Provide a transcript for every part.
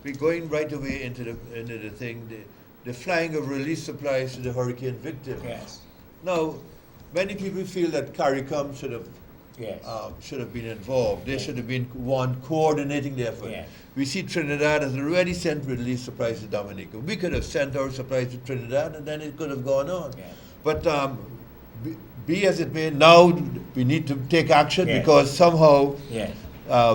we're going right away into the thing, the flying of relief supplies to the hurricane victims. Yes. Now, many people feel that CARICOM Yes. should have been involved. They should have been one coordinating the effort. Yes. We see Trinidad has already sent relief supplies to Dominica. We could have sent our supplies to Trinidad and then it could have gone on. Yes. But be as it may, now we need to take action Yes. because somehow Yes.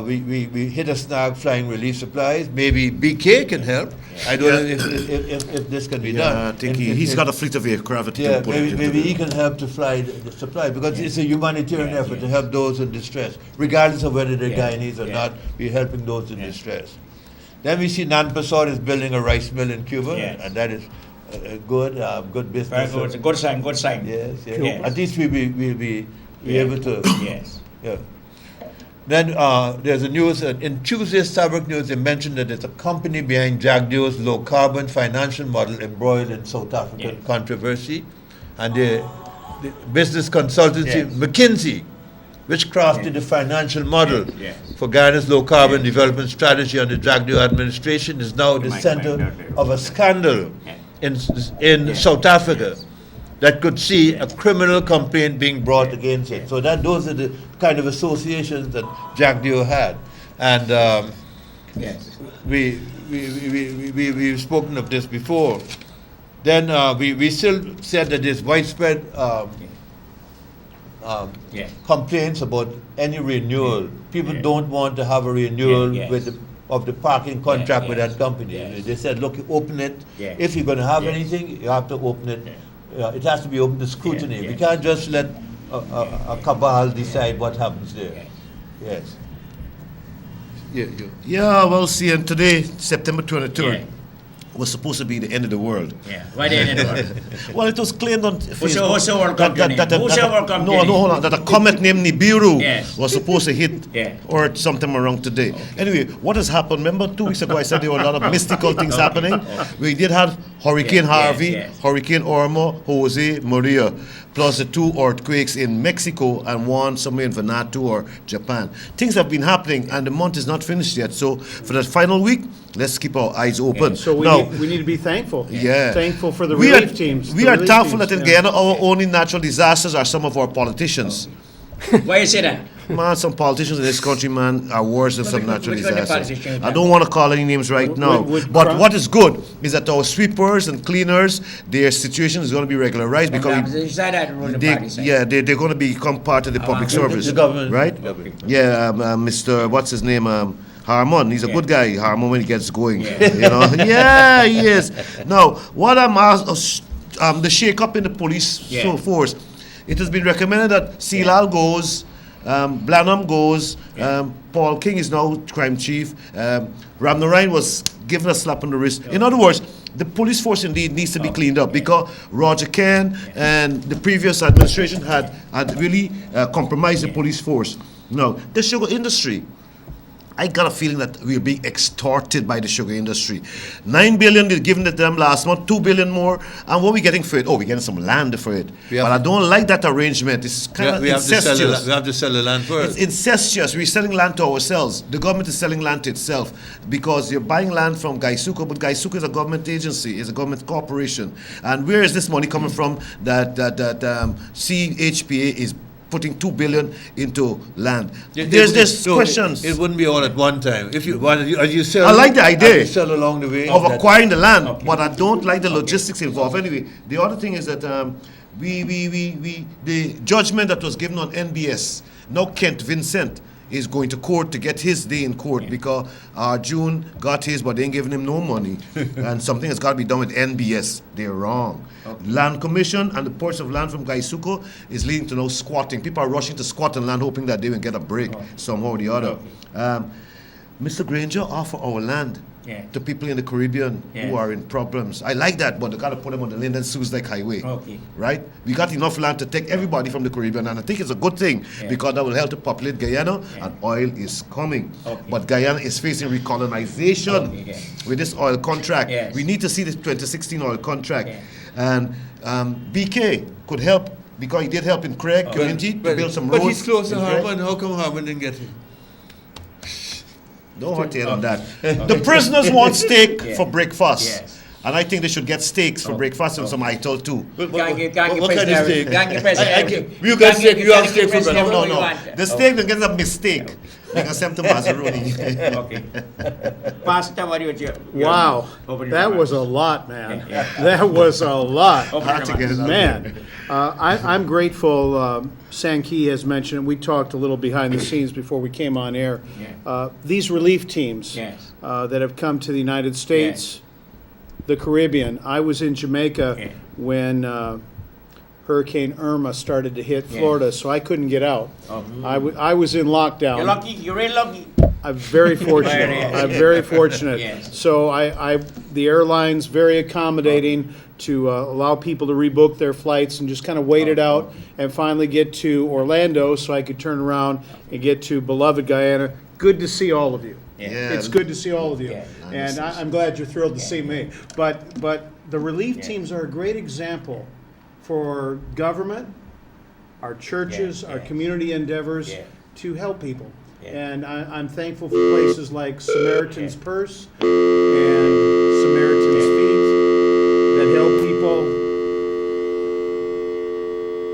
we hit a snag flying relief supplies. Maybe BK can help. I don't know if this can be done. I think he's got a fleet of aircraft that he Yeah, can put into maybe the- he can help to fly the supply because it's a humanitarian Yeah, effort yeah. to help those in distress, regardless of whether they're Yeah, Guyanese or yeah. not. We're helping those in Yeah. distress. Then we see Nanpasod is building a rice mill in Cuba, Yes. and that is good Very business. good. It's a good sign. Good sign. Yes, yes. Yes. At least we'll be Yeah. able to. Yes. Yeah. Then there's a news, in Tuesday's Sabrak News, they mentioned that there's a company behind Jagdeo's low-carbon financial model embroiled in South African Yes. controversy. And the business consultancy, Yes. McKinsey, which crafted the financial model Yes. for Guyana's low-carbon Yes. development strategy under Jagdeo administration, is now the Mike, center Mike, of a scandal Yes. in Yes. South Africa. Yes. That could see a Yes. criminal complaint being brought against it. Yes. So those are the kind of associations that Jagdeo had. And Yes. we've spoken of this before. Then we still said that there's widespread Yes. complaints about any renewal. People Yeah. don't want to have a renewal Yeah, yes. with of the parking contract with yes. that company. Yes. They said, look, open it. Yes. If you're going to have Yes. anything, you have to open it. Yes. It has to be open to scrutiny. Yes, We yes. can't just let a cabal decide what happens there. Yes. Yes. Yeah, well, see, and today, September 23rd, Yeah. was supposed to be the end of the world. Yeah. Why they in the world? Well, it was claimed on Facebook who's the World Cup name? Who's the World Cup no, name? hold on. That a comet named Nibiru Yes. was supposed to hit Yeah. Earth sometime around today. Anyway, what has happened? Remember 2 weeks ago I said there were a lot of mystical things happening. We did have Hurricane Yes, Harvey, yes, yes. Hurricane Irma, Jose, Maria, plus the 2 earthquakes in Mexico and one somewhere in Vanuatu or Japan. Things have been happening, and the month is not finished yet. So for that final week, let's keep our eyes open. So now, we need to be thankful. yeah. Thankful for the We relief are, teams. We the are relief thankful teams, that in yeah. Guyana, our only natural disasters are some of our politicians. Why you say that? Man, some politicians in this country, man, are worse than some natural which kind of disasters. politicians? I don't want to call any names right now. But Trump- what is good is that our sweepers and cleaners, their situation is going to be regularized because You said that rule the they, party side. yeah, they're going to become part of the public service. The government. Right? The government. Yeah, Mr. What's his name? Harmon. He's a Yeah. good guy, Harmon, when he gets going. Yeah. You know? Yeah, he is. Now, what I'm the shake-up in the police Yeah. force, it has been recommended that Silal goes, Blanham goes, Paul King is now crime chief, Ram Narayan was given a slap on the wrist. In other words, the police force indeed needs to be cleaned up because Roger Ken and the previous administration had really compromised the police force. Now, the sugar industry, I got a feeling that we're being extorted by the sugar industry. 9 billion they're giving it to them last month, 2 billion more, and what are we getting for it? Oh, we're getting some land for it. We have- But I don't like that arrangement. It's kind of We have incestuous. to sell the land It's first. incestuous. We're selling land to ourselves. The government is selling land to itself because you're buying land from Gaisuka, but Gaisuka is a government agency, is a government corporation. And where is this money coming from that CHPA is putting 2 billion into land? There's questions It wouldn't be all at one time. If you want, as you sell, I like the idea as you sell along the way of that- acquiring the land, but I don't like the logistics involved. Anyway, the other thing is that the judgment that was given on NBS, now Kent Vincent is going to court to get his day in court because June got his, but they ain't giving him no money. And something has got to be done with NBS. They're wrong. Land Commission and the purchase of land from Gaisuko is leading to now squatting. People are rushing to squat on land hoping that they will get a break somehow or the other. Mr. Granger offer our land Yeah. to people in the Caribbean Yeah. who are in problems. I like that, but they got to put them on the Linden Suez Highway. Okay. Right? We got enough land to take everybody from the Caribbean, and I think it's a good thing Yeah. because that will help to populate Guyana, and oil is coming. Okay. But Guyana is facing recolonization Okay, yeah. with this oil contract. Yes. We need to see the 2016 oil contract. Yeah. And BK could help because he did help in Craig community to build some roads. But he's close to in Craig. Harman. How come Harman didn't get him? No hot tail on that. The prisoners want steak for breakfast. Yes. And I think they should get steaks for breakfast and some ital too. Can't give what kind of steak? Can't give president I everything. you can Can't steak, give- you have can't steak give for president breakfast. No, everything no. you The want. steak, they get a mistake. They can send to Mazzaroni. Okay. Pastor, what do you? Wow, Open your that mouth. was a lot, man. That was a lot. Open Hard to your get mouth. it out. Man, I'm grateful. Sankey has mentioned, we talked a little behind the scenes before we came on air. These relief teams Yes. that have come to the United States, the Caribbean. I was in Jamaica when Hurricane Irma started to hit Florida, so I couldn't get out. I was in lockdown. You're lucky. You're really lucky. I'm very fortunate. Yes. I'm very fortunate. Yes. So the airline's very accommodating to allow people to rebook their flights and just kind of wait it out and finally get to Orlando so I could turn around and get to beloved Guyana. Good to see all of you. Yeah. It's good to see all of you. Yeah. And I'm glad you're thrilled to see me. But the relief teams are a great example for government, our churches, our community endeavors to help people. And I'm thankful for places like Samaritan's Purse and Samaritan's Feet that help people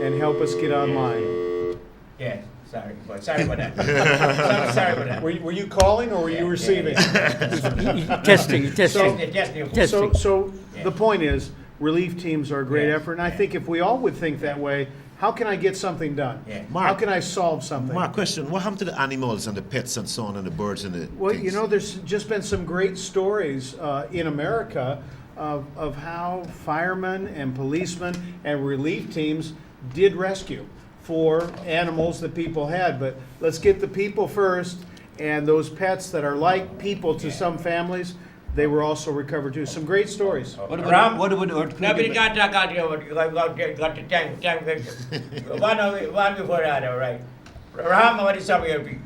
and help us get online. Yeah. Sorry about that. Sorry about that. Were you calling or were you receiving? Testing. So the point is, relief teams are a great effort, and I think if we all would think that way, how can I get something done? Yeah. How can I solve something? Mark, question, what happened to the animals and the pets and so on and the birds and the Well, things? you know, there's just been some great stories in America of how firemen and policemen and relief teams did rescue for animals that people had. But let's get the people first, and those pets that are like people to some families, they were also recovered too. Some great stories. What Ram? about the earthquake? Nobody got the time. One before the other, right? Ram, what is up here?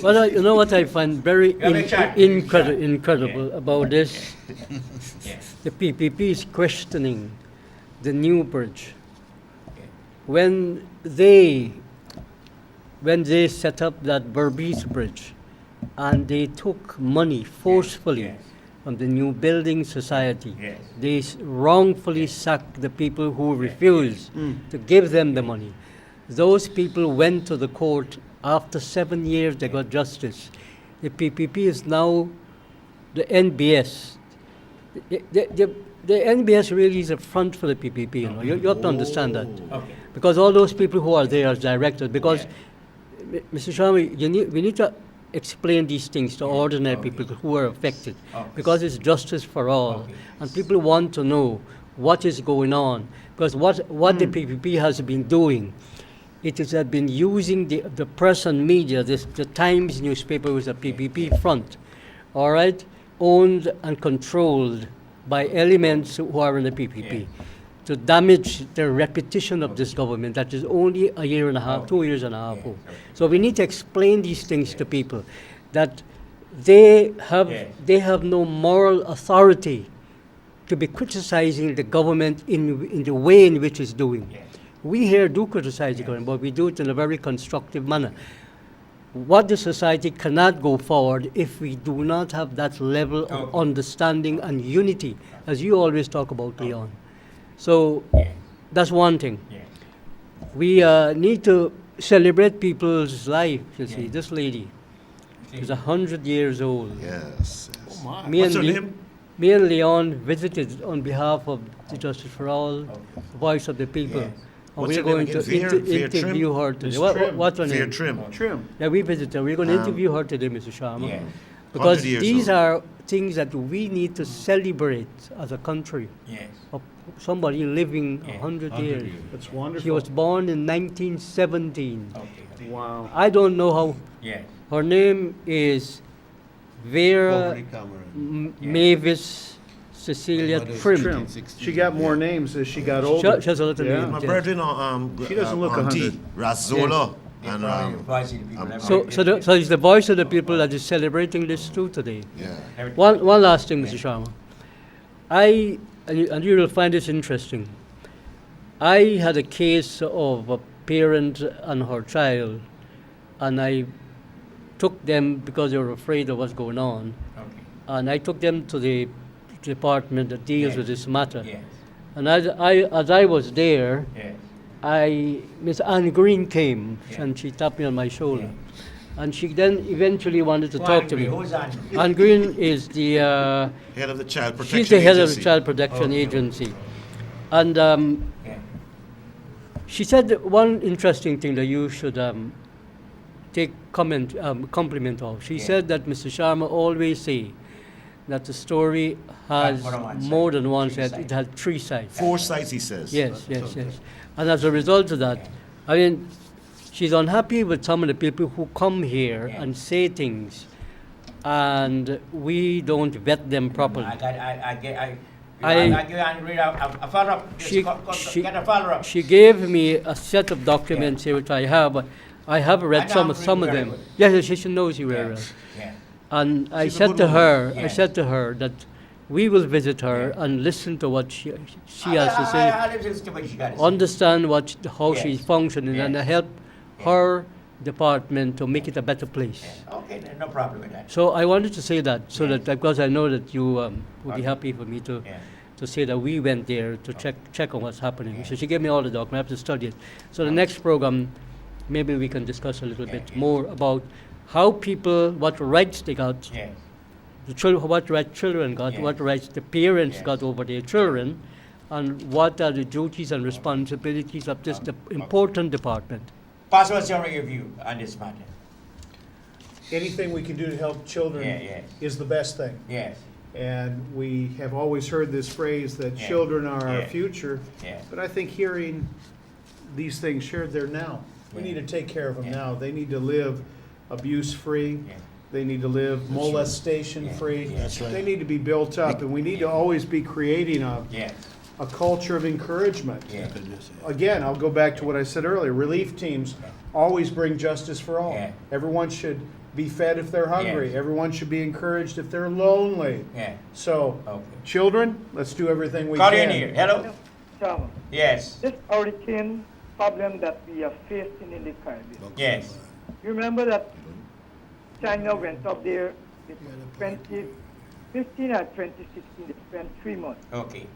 Well, you know what I find very Yeah, make sure. incredible about this? Yes. The PPP is questioning the new bridge. When they set up that Berbice Bridge, and they took money forcefully Yes. from the New Building Society, Yes. they wrongfully sacked the people who refused to give them the money. Those people went to the court. After 7 years, they got justice. The PPP is now the NBS. The NBS really is a front for the PPP. You know, you have to understand that, Okay. because all those people who are there as directors. Because, Mr. Sharma, we need to explain these things to ordinary people who are affected, because it's justice for all, and people want to know what is going on. Because what the PPP has been doing, it has been using the press and media. The Times newspaper was a PPP front, all right, owned and controlled by elements who are in the PPP, to damage the reputation of this government that is only a year and a half, 2 years and a half old. So we need to explain these things to people, that they have no moral authority to be criticizing the government in the way in which it's doing. We here do criticize the government, but we do it in a very constructive manner. What the society cannot go forward if we do not have that level of understanding and unity, as you always talk about, Leon. So that's one thing. We need to celebrate people's life. You see, this lady is 100 years old. Yes. Me What's and her Le- name? Me and Leon visited on behalf of the Justice for All, Voice of the People. And What's we're her name going to again? Veer interview Trim? her today. Miss What, what's her Fair name? trim. Trim. Yeah, we visited her. We're going to interview her today, Mr. Sharma. Yeah. Because 100 years these old. are things that we need to celebrate as a country. Yes. Of somebody living 100 years. That's wonderful. She was born in 1917. Okay. Wow. I don't know how. Yes. Her name is Vera Beverly Cameron. Mavis Cecilia Mother is Trim. Trim. 16, She got more names as she got older. She has a lot of Yeah. names. My yes. brethren, She doesn't look Auntie 100. Razola. And, Voice of the people. So it's the voice of the people that is celebrating this too today. yeah. One last thing, Mr. Sharma. And you will find this interesting. I had a case of a parent and her child, and I took them because they were afraid of what's going on, Okay. and I took them to the department that deals Yes. with this matter. Yes. And as I was there, Yes. Miss Anne Green came Yeah. and she tapped me on my shoulder. Yeah. And she then eventually wanted to Who talk to me. Who's angry? Anne Green is the, Head of the Child Protection she's the head of the Agency. Child Protection Okay. Agency. And Yeah. she said that one interesting thing that you should take compliment of. She Yeah. said that Mr. Sharma always say that the story has more than one side. more than one Three side. sides. It has three sides. 4 sites, he says. Yes, yes, yes. And as a result of that, I mean, she's unhappy with some of the people who come here Yeah. and say things, and we don't vet them properly. I I- give Andrew a follow-up. She- Get a follow-up. She gave me a set of documents here, which I have. I have read I know some I'm of very them. good. Yes, she knows you very well. Yeah. And I She's a said good to woman. her, I Yeah. said to her that we will visit her Yeah. and listen to what she has to say, I listen to what she got to say. understand how Yes. she's functioning, and Yes. help Yeah. her department to make it a better place. Yeah. Okay, no problem with that. So I wanted to say that, so Yeah. that because I know that you would be Okay. happy for me to Yeah. to say that we went there to check on what's happening. Yeah. So she gave me all the documents. I have to study it. So the Okay. next program, maybe we can discuss a little Yeah, bit yeah. more about how people, what rights they got, Yes. the children, what rights children got, Yeah. what rights the parents Yeah. got over their children, and what are the duties and responsibilities of this important department. Possible summary of you on this matter. Anything we can do to help children Yeah, yeah. is the best thing. Yes. And we have always heard this phrase that Yeah. children are our Yeah. future. Yeah. But I think hearing these things shared, they're now. We Yeah. need to take care of them Yeah. now. They need to live abuse-free. Yeah. They need to live molestation-free. Yeah. That's right. They need to be built up, and we need to always be creating Yes. a culture of encouragement. Yeah. Again, I'll go back to what I said earlier. Relief teams always bring justice for all. Yeah. Everyone should be fed if they're hungry. Yes. Everyone should be encouraged if they're lonely. Yeah. So, Okay. children, let's do everything we Call can. in here. Hello. Chama, Yes. this hurricane problem that we are facing in the Caribbean. Yes. You remember that China went up there in 2015 or 2016, they spent 3 months. Okay.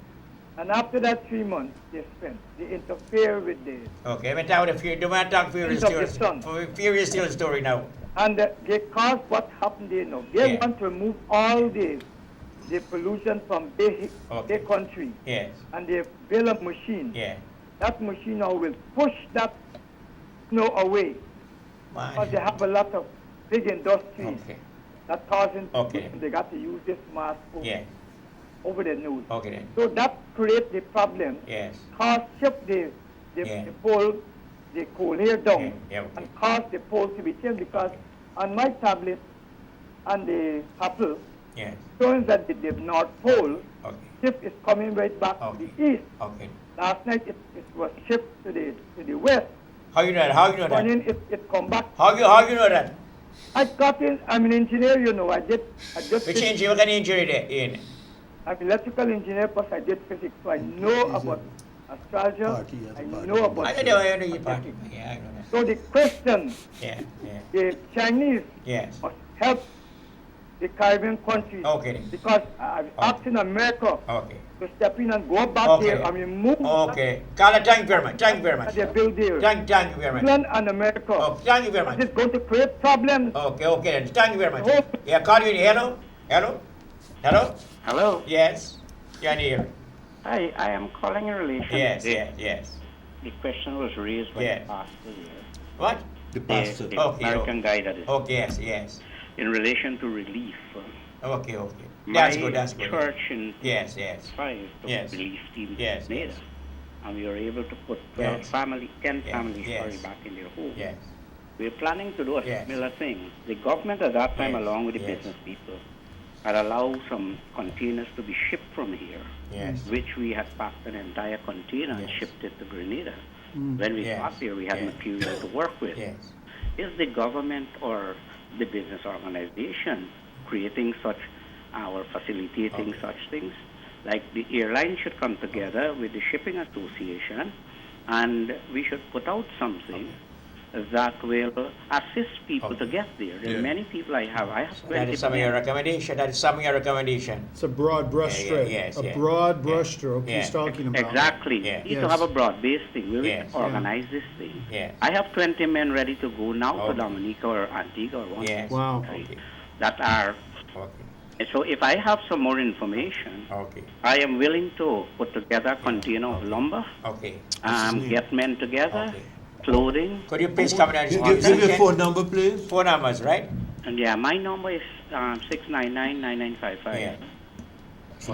And after that 3 months, they interfere with the, Okay. I'm talking fear. Do not talk furious Prince of the story. Furious still story now. and they caused what happened there now. They Yeah. want to remove all the pollution from their Okay. country. Yes. And they build a machine. Yeah. That machine now will push that snow away. Because they Man. have a lot of big industries Okay. that causing Okay. they got to use this mask Yeah. over their nose. Okay then. So that creates the problem. Yes. Cause shift Yeah. the pole, the coal here down, Yeah, yeah, okay. and cause the pole to be changed because on my tablet and the Apple Yes. showing that the North Pole Okay. shift is coming right back to Okay. the east. Okay. Last night it was shift to the west. How you know that? How you know that? Morning it come back. How you know that? I got in. I'm an engineer, you know. I just Which injury? What kind of injury there in? I'm an electrical engineer, plus I did physics, so I know about astrology. I know about. I know you party. Yeah, I know that. So the question, Yeah. Yeah. the Chinese Yes. must help the Caribbean countries Okay. because I'm asking America Okay. to step in and go back Okay. there and remove Okay. Carla, thank you very much. Thank you very much. that they build there. Thank you very much. England and America. Oh, thank you very much. This is going to create problems. Okay then. Thank you very much. Oh. Yeah, call you in. Hello? Hello? Hello? Hello. Yes. You're here. Hi, I am calling in relation Yes, to yes. the question was raised by Yeah. the pastor here. What? The The, pastor. the Okay, American guy that is Okay, yes. in relation to relief. Okay. My That's good. church in Yes. 5 the Yes. relief team Yes, made yes. it. And we were able to put 12 Yes. 10 Yes, families yes. sorry, back in their home. Yes. We're planning to do a Yes. similar thing. The government at that time, Yes, along with the yes. business people, had allowed some containers to be shipped from here, Yes. which we had packed an entire container and Yes. shipped it to Grenada. When we Yes, got there, we had yes. material to work with. Yes. Is the government or the business organization creating such or facilitating Okay. such things? Like the airline should come together with the shipping association, and we should put out something that will assist people to Okay. get there. There are Yeah. many people I have. I have That 20 is some of your men. recommendation. That is some of your recommendation. It's a broad brushstroke. yes, A yeah. broad Yeah. brushstroke Yeah. he's talking about. Exactly. Yeah. We need to Yes. have a broad-based thing. We will Yes. organize this thing. Yeah. I have 20 men ready to go now to Okay. Dominica or Antigua or one Yes. Wow. Okay. that are. Okay. So if I have some more information, Okay. I am willing to put together a container of lumber, Okay. get men together, Okay. clothing. Could you please come down? Give your phone number, please. Phone numbers, right? And yeah, my number is 699-9955. Yeah.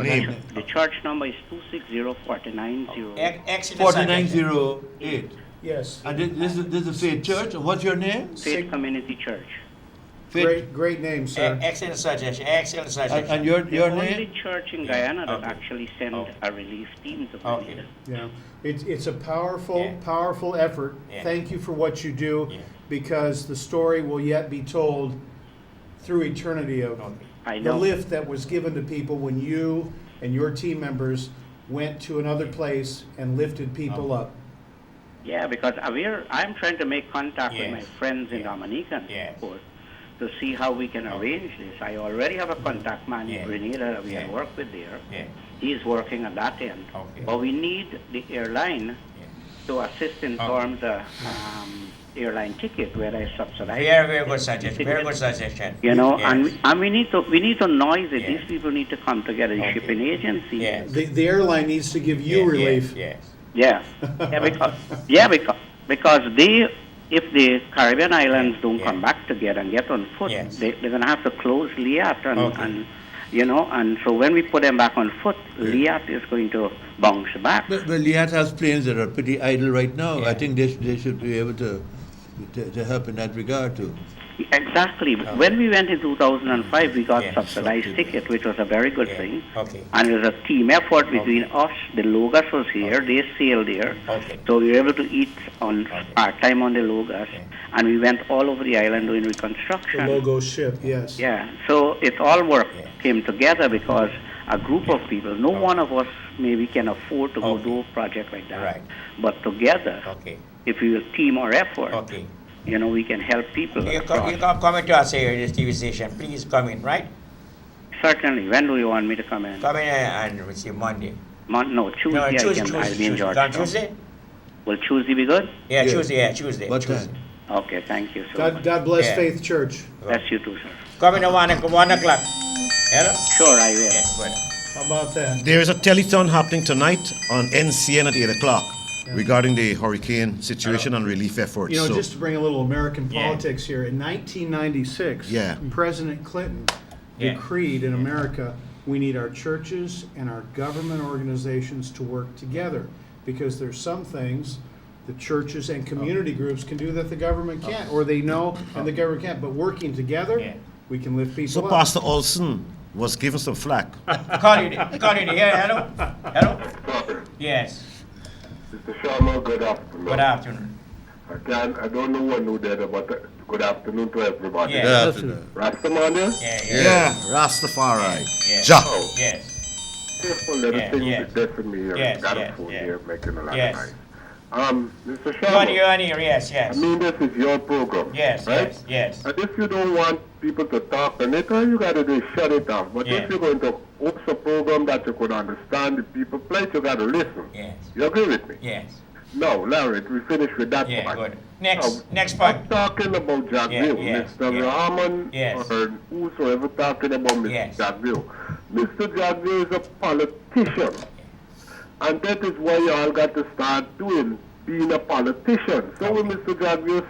Name. The church number is 260-490. Excellent. 4908. Yes. And this is Faith Church. And what's your name? Faith Community Church. Faith. Great name, sir. Excellent suggestion. Excellent suggestion. And your The only name? church in Guyana that Okay. actually sent Okay. a relief team to Okay. Guyana. Yeah, it's a powerful, Yeah. powerful effort. Yeah. Thank you for what you do, Yeah. because the story will yet be told through eternity of Okay. I the know. lift that was given to people when you and your team members went to another place and lifted people Okay. up. Yeah, because I'm trying to make contact with Yes. my friends in Yeah. Dominica, Yes. of course, to see how we can arrange this. I already have a contact man Yeah. in Grenada that we Yeah. have worked with there. Yeah. He's working at that end. Okay. But we need the airline Yeah. to assist in Okay. terms of airline ticket, where I subsidize. Very good suggestion. Very good suggestion. You know, Yes. and we need to noise it. Yeah. These people need to come together. The Okay. shipping agency. Yes. The airline needs to give you Yes, relief. Yes. Yeah, because if the Caribbean islands don't Yeah. come back together and get on foot, Yes. they're going to have to close Liat, Okay. and so when we put them back on foot, Liat is going to bounce back. But Liat has planes that are pretty idle right now. Yeah. I think they should be able to help in that regard too. Exactly. When we went in 2005, we got Yeah, subsidized so- ticket, which was a very good Yeah. thing. Okay. And it was a team effort between us. The Logas was here. They sailed there. Okay. So we were able to eat on Okay. part-time on the Logas. Okay. And we went all over the island doing The reconstruction. logo ship, yes. Yeah. So it all worked, Yeah. came together because a group of people, no Okay. one of us maybe can afford to go Okay. do a project like that. Right. But together, Okay. if we will team our effort, Okay. we can help people. You across. come in to us here in this TV station. Please come in, right? Certainly. When do you want me to come in? Come in and receive Monday. No, Tuesday. No, Tuesday. I'll be in Come Georgetown. Tuesday? Will Tuesday be good? Yeah, Yeah. Tuesday. Yeah, Tuesday. What Tuesday. time? Okay, thank you so much. God bless Yeah. Faith Church. Bless you too, sir. Come in at 1 o'clock. Hello? Sure, I will. Yeah, good. How about that? There is a telethon happening tonight on NCN at 8 o'clock regarding the hurricane situation and relief efforts. You know, So- just to bring a little American Yeah. politics here, in 1996, Yeah. President Clinton Yeah. decreed in America, we need our churches and our government organizations to work together, because there's some things the churches and community groups can do that the government can't, or they know and the government can't, but working together, Yeah. we can lift people So up. Pastor Olson was given some flack. Call you here. Hello? Hello? Yes. Mr. Sharma, good afternoon. Good afternoon. I don't know what new there, but good afternoon to everybody. Yeah. Yeah, Absolutely. Rastaman there? Yeah, Yeah, Rastafari. Yeah. Ja. Oh, Yes. careful little Yeah, things yeah. is there for me here. Yes, Got yes, a phone yeah. here making a lot Yes. of noise. Mr. You're Sharma, on here. Yes, I yes. mean this is your program. Yes, right? yes. And if you don't want people to talk on it, all you gotta do is shut it off. But Yeah. if you're going to host a program that you could understand the people play, you gotta listen. Yes. You agree with me? Yes. No, Larry, we finished with that Yeah, part. good. Next I'm point. talking about Jackville, Yeah, Mr. yeah. Rahman, Yes. or whosoever talking about Mr. Yes. Jackville. Mr. Jackville is a politician, and that is why you all got to start being a politician. So when Mr. Jackville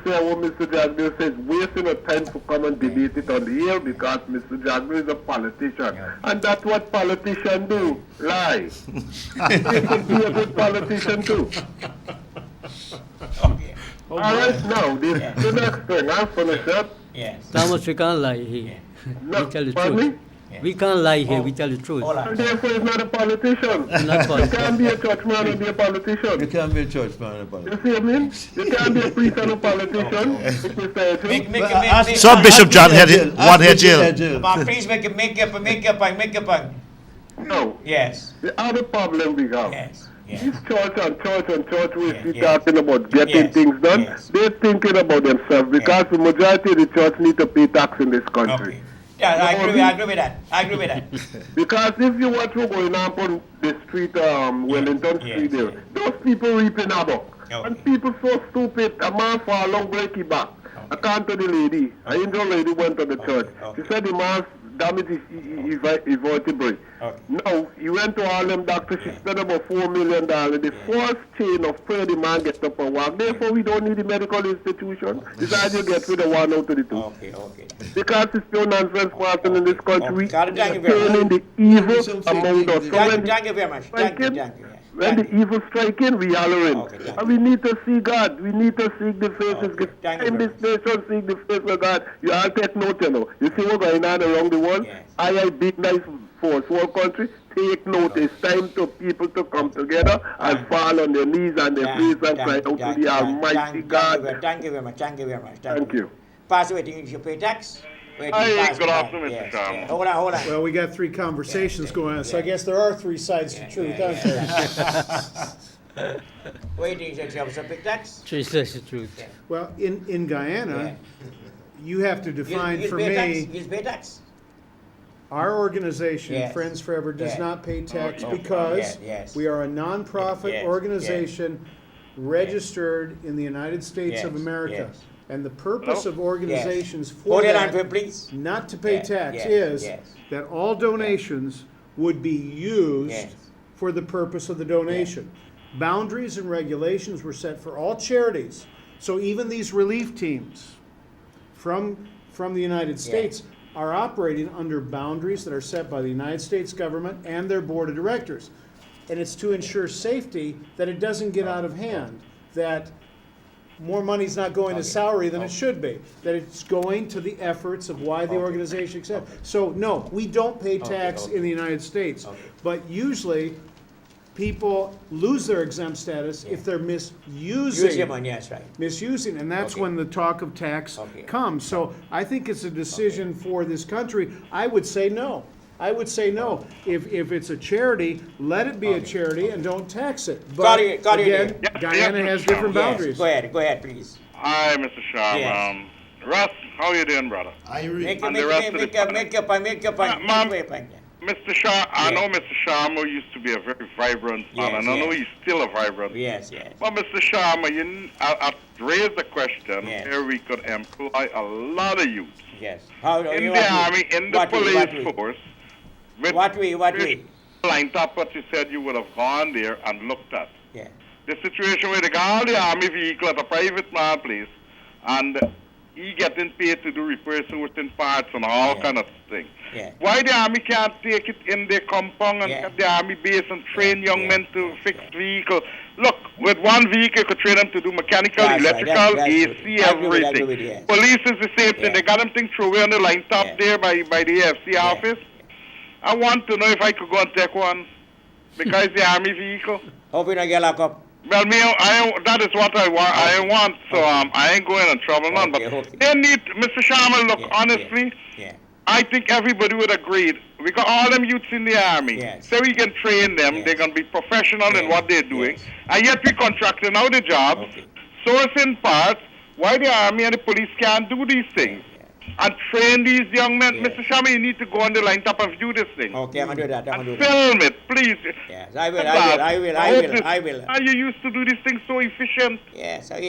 says, wasting a time to come and debate it on the air because Mr. Jackville is a politician. Yeah. And that's what politicians do, lie. You can be a good politician too. Okay. All right, now, the next thing, I'll finish up. Yes. Thomas, we can't lie here. No, We tell the pardon truth. me? We can't lie here, Oh. we tell the truth. Hold And on. therefore, he's not a politician. Not You politician. can't be a churchman and be a You politician. can't be a church man about You it. see what I mean? You can't be a priest and a politician. Mr. Make, Edgehill. make, So Bishop John Ask Head, one head jail. please make a point. No, Yes. the other problem we have, Yes. These church we Yeah, see yes. talking about getting Yes, things done. yes. They're thinking about themselves because the majority of the church need to pay tax in this country. Okay. Yeah, I No, agree with that. I agree with that. Because if you watch what's going on the street, Wellington yes, Street there, yes. those people reaping havoc. Okay. And people so stupid, a man fall along, break his back. I can't tell the lady. An Indian lady went to the church. okay. She said the man damaged his vertebrae. Okay. Now, he went to all them doctors, she spent about $4 million. The first chain of prayer the man gets up and walk. Therefore, we don't need the medical institution. It's how you get rid of one out of the two. Okay. Because it's pure nonsense passing in this country. Got it, thank you very much. Turning the evil among us. So when Thank you very much. Thank you. Yes. when the evil strike in, we hollering. Okay, thank And we need to see God. We need to seek the faces. Okay, thank you In this very nation, seek the face of God. You all take note, you know. You see what's going on around the world? Yes. I big nice force, whole country. Take note. It's time to people to come together and fall on their knees and their face and cry out to the Almighty God. Thank you very much. Thank you very much. Thank you. Pass waiting if you pay tax. Hi, good afternoon, Mr. Sharma. Hold on. Well, we got three conversations going on, so I guess there are three sides to truth, aren't there? Waiting if you have to pay tax. She says the truth. Yeah. Well, in Guyana, you have to define for me, You pay tax. our organization, Yes. Friends Forever, does Yes. not pay tax no, because yes. we are a nonprofit Yes, organization registered in the United States of Yes, America. yes. And the purpose Hello? of organizations for Hold it on, that, please. not to pay Yes, tax, yes, is yes. that all donations would be used Yes. for the purpose of the donation. Boundaries and regulations were set for all charities. So even these relief teams from the United States are operating under boundaries that are set by the United States government and their board of directors. And it's to ensure safety that it doesn't get out of hand, that more money's not going to salary than it should be, that it's going to the efforts of why the organization accepts. So, no, we don't pay tax in the United States. But usually, people lose their exempt status if they're Use your money, misusing, that's right. misusing, and that's Okay. when the talk of tax Okay. comes. So I think it's a decision for this country. I would say no. I would say no. If it's a charity, let it be a charity and don't tax it. But Got it, again, Yeah, Guyana yeah, has Mr. different Yes, boundaries. go ahead, please. Hi, Mr. Sharma. Yes. Russ, how you doing, brother? Make And the rest of the your point. Ma'am, Make your point. Mr. Sharma, I Yes. know Mr. Sharma used to be a very vibrant man, Yes, and I know yes. he's still a vibrant. Yes. Well, Mr. Sharma, I raised a question Yes. where we could employ a lot of youth Yes. How do in you the want army, in the what way, what police way? force. With What way? lined up what you said you would have gone there and looked at. Yeah. The situation where they got all the army vehicle at a private man place, and he getting paid to do repair certain parts and all Yeah. kind of thing. Yeah. Why the army can't take it in their compound and Yeah. get the army base and train young Yeah. men to fix vehicle? Look, with one vehicle, you could train them to do mechanical, That's right. electrical, That's AC, true. I agree with everything. yes. Police is the same thing. Yeah. They got them thing through away on the line top Yeah. there by the AFC office. I want to know if I could go and take one because the army vehicle. Hope you don't get locked up. Well, that is what I want. I want. So I ain't going in trouble none. But Okay. they need, Mr. Sharma. Look, Yeah, honestly, Yeah. I think everybody would agree. We got all them youths in the army, Yes. so we can train them. Yes. They're gonna be professional in Yes. what they're doing, Yes. and yet we contracting out the jobs, Okay. sourcing parts. Why the army and the police can't do these things and train these young men? Yes. Mr. Sharma, you need to go on the line top and view this thing. Okay, I'm gonna do that. And film it, please. Yes, I will. And you used to do these things so efficient. Yes, I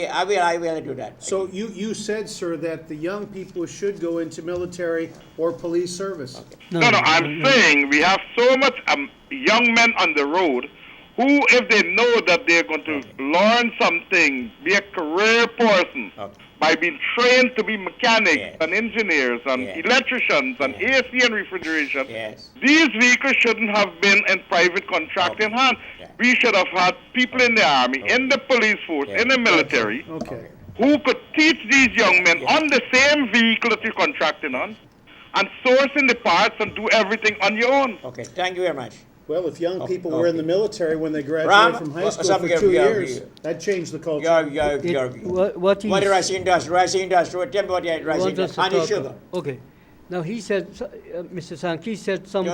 will do that. So you said, sir, that the young people should go into military or police service. No, I'm saying we have so much young men on the road who, if they know that they're going to learn something, be a career person, by being trained to be mechanics Yes. and engineers and Yes. electricians and Yes. AC and refrigeration, Yes. these vehicles shouldn't have been in private contracting hand. Yeah. We should have had people in the army, in the police force, Yeah. in the military, Okay. who could teach these young men Yeah. on the same vehicle that you're contracting on and sourcing the parts and do everything on your own. Okay, thank you very much. Well, if young Okay, people were in okay. the military when they graduated Ram, from high well, school some for of 2 your- years, that changed the culture. Your What What is, is rice industry? Rice industry. Tell me what the rice want us industry. to Honey talk sugar. Okay. Now he said, Mr. Sankey said something.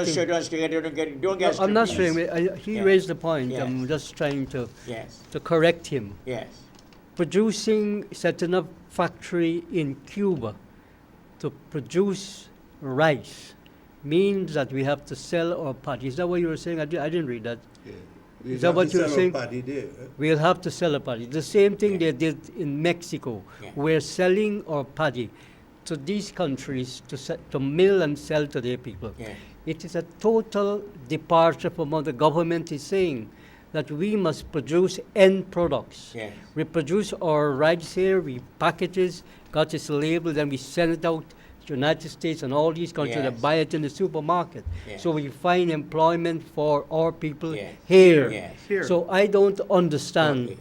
Don't get I'm not please. saying he Yeah. raised the point. Yes. I'm just trying to Yes, correct him. yes. Setting up factory in Cuba to produce rice means that we have to sell our paddy. Is that what you were saying? I didn't read that. Is that what you were saying? We'll have to sell a paddy. The same thing Yeah. they did in Mexico. Yeah. We're selling our paddy to these countries to mill and sell to their people. Yeah. It is a total departure from what the government is saying, that we must produce end products. Yes. We produce our rice here, we package it, got its label, then we send it out to the United States and all these countries that Yes. buy it in the supermarket. Yes. So we find employment for our people Yes. here. Yes. Here. So I don't understand Okay.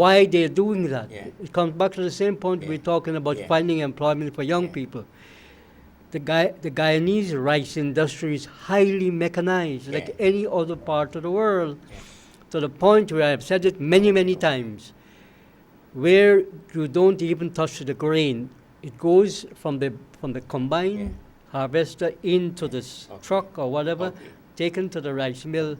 why they're doing that. Yeah. It comes back to the same point Yeah. we're talking about, Yeah. finding employment for young Yeah. people. The Guyanese rice industry is highly mechanized, like Yeah. any other part of the world, Yeah. to the point where I've said it many, many times, where you don't even touch the grain. It goes from the combine Yeah. harvester into this Okay. truck or whatever, Okay. taken to the rice mill,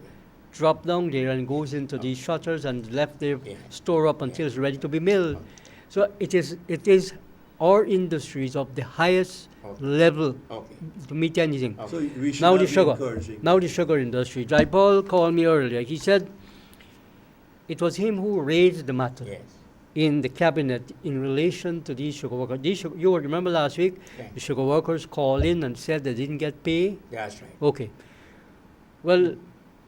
dropped down there and goes into these shutters and left there, Yeah. store up until Yeah. it's ready to be milled. Okay. So it is our industries of the highest Okay. level Okay. to meet anything. Okay. So we should Now not the be sugar. encouraging. Now the sugar industry. Jaipal called me earlier. He said it was him who raised the matter Yes. in the cabinet in relation to these sugar workers. You remember last week, Yeah. the sugar workers called in and said they didn't get pay. That's right. Okay. Well,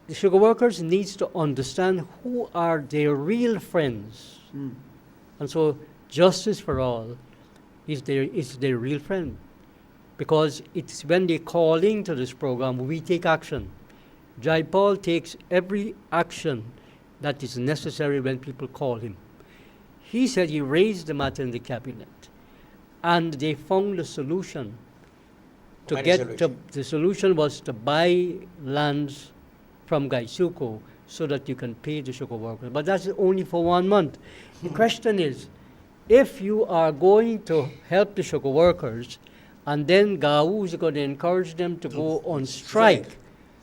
the sugar workers needs to understand who are their real friends. And so justice for all is their real friend. Because it's when they call into this program, we take action. Jaipal takes every action that is necessary when people call him. He said he raised the matter in the cabinet, and they found a solution. What is the solution? The solution was to buy lands from Gaisuko so that you can pay the sugar workers. But that's only for 1 month. The question is, if you are going to help the sugar workers, and then GAU is going to encourage them to go on strike,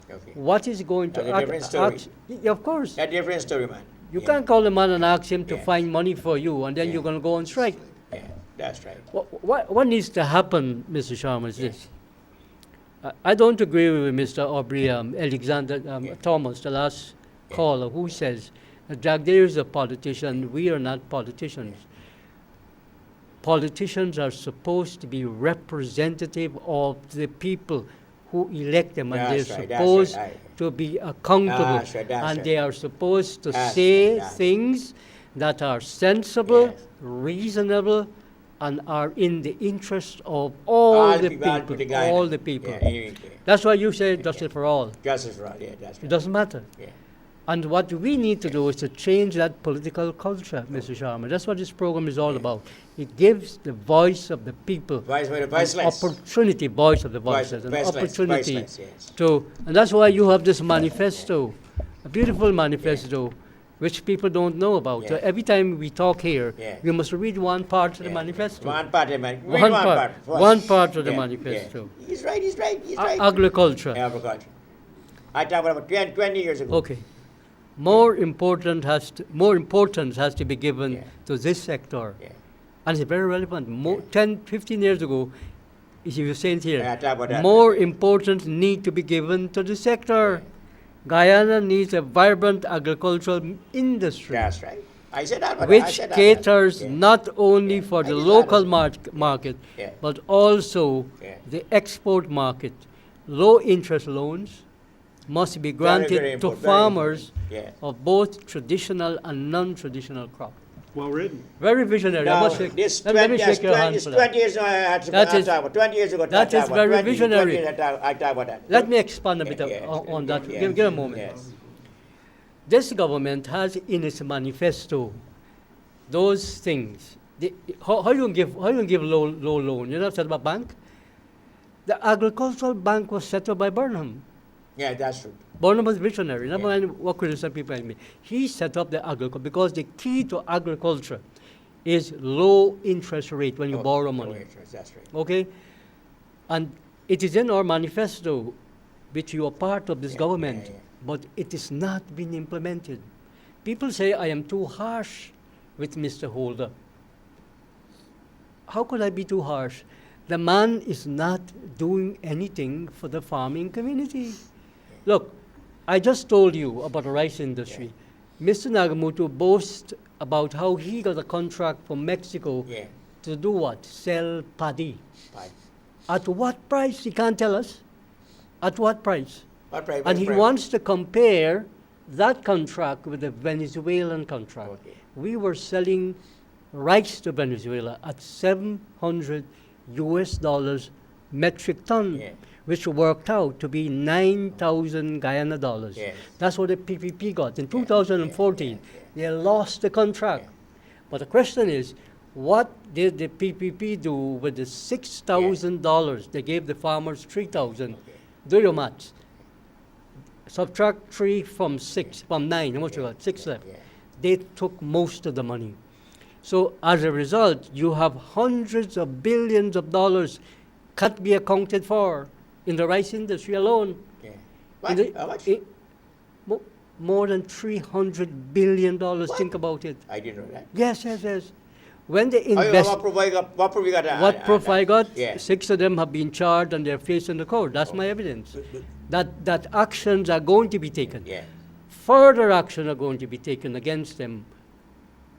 Okay. what is going to That's a different story. Yeah, of course. That's a different story, man. You Yeah. can't call the man and ask him to Yeah. find money for you, and then Yeah. you're going to go on strike. Yeah, that's right. What needs to happen, Mr. Sharma, is this. I don't agree with Mr. Aubrey Alexander Yeah. Thomas, the last Yeah. caller, who says that Jagdeo is a politician. We are not politicians. Politicians are supposed to be representative of the people who elect them, and That's they're right, that's supposed right. to be accountable, That's right, that's and right. they are supposed to That's say right, that's right. things that are sensible, Yes. reasonable, and are in the interest of all the people, people. Guyana. All the people. Yeah, yeah. That's why you say justice for all. Justice for all, yeah, that's It right. doesn't matter. Yeah. And what we need to do is to change that political culture, Mr. Sharma. That's what this program is all about. It gives the voice of the people Voice for the an voiceless. opportunity, voice of the Voice- voiceless, an voiceless, opportunity voiceless, yes. to, and that's why you have this manifesto, a beautiful manifesto, which people don't know about. Yeah. So every time we talk here, Yeah. we must read one part of the Yeah. manifesto. One part of the man. One part. first. One part of the Yeah, manifesto. yeah. He's right, he's right, he's right. Agriculture. Agriculture. I talked about 20 years ago. Okay. More importance has to be given Yeah. to this sector. Yeah. And it's very relevant. Yeah. 10, 15 years ago, as you were saying here, Yeah, talk about that. more importance need to be given to the sector. Guyana needs a vibrant agricultural industry, That's right. I said that. I which said that. caters Yeah. not only Yeah. for I the just local added- market, Yeah. but also Yeah. the export market. Low interest loans must be granted very to important, very farmers important. of both traditional and non-traditional crop. Well written. Very visionary. I Now, must shake- this let me 20, shake your hand this for 20 that. years ago, I had to That I is- talk about 20 years ago. that is very 20 visionary. years I talk about that. Let me expand a bit Yes, on that. yes, Give a moment. Yes. This government has in its manifesto those things. How you give low loan? You know, set up a bank. The agricultural bank was set up by Burnham. Yeah, that's true. Burnham was visionary. Never Yeah. mind what criticism people had me. He set up the agriculture because the key to agriculture is low interest rate when you Oh, borrow oh, money. wait, that's right. Okay? And It is in our manifesto, which you are part of this government, but it is not being implemented. People say I am too harsh with Mr. Holder. How could I be too harsh? The man is not doing anything for the farming community. Look, I just told you about the rice industry. Mr. Nagamoto boasts about how he got a contract from Mexico to do what? Sell paddy. At what price? He can't tell us. At what price? And he wants to compare that contract with the Venezuelan contract. We were selling rice to Venezuela at $700 metric ton, which worked out to be 9,000 Guyana dollars. That's what the PPP got. In 2014, they lost the contract. But the question is, what did the PPP do with the $6,000? They gave the farmers $3,000. Do your maths. Subtract 3 from 6, from 9, how much you got? 6 left. They took most of the money. So as a result, you have hundreds of billions of dollars can't be accounted for in the rice industry alone. What? How much? More than $300 billion. Think about it. I didn't know that. Yes. When they invest, What proof I got? what proof I got? Yeah. 6 of them have been charged and they're facing the court. That's my evidence. That actions are going to be taken. Further action are going to be taken against them.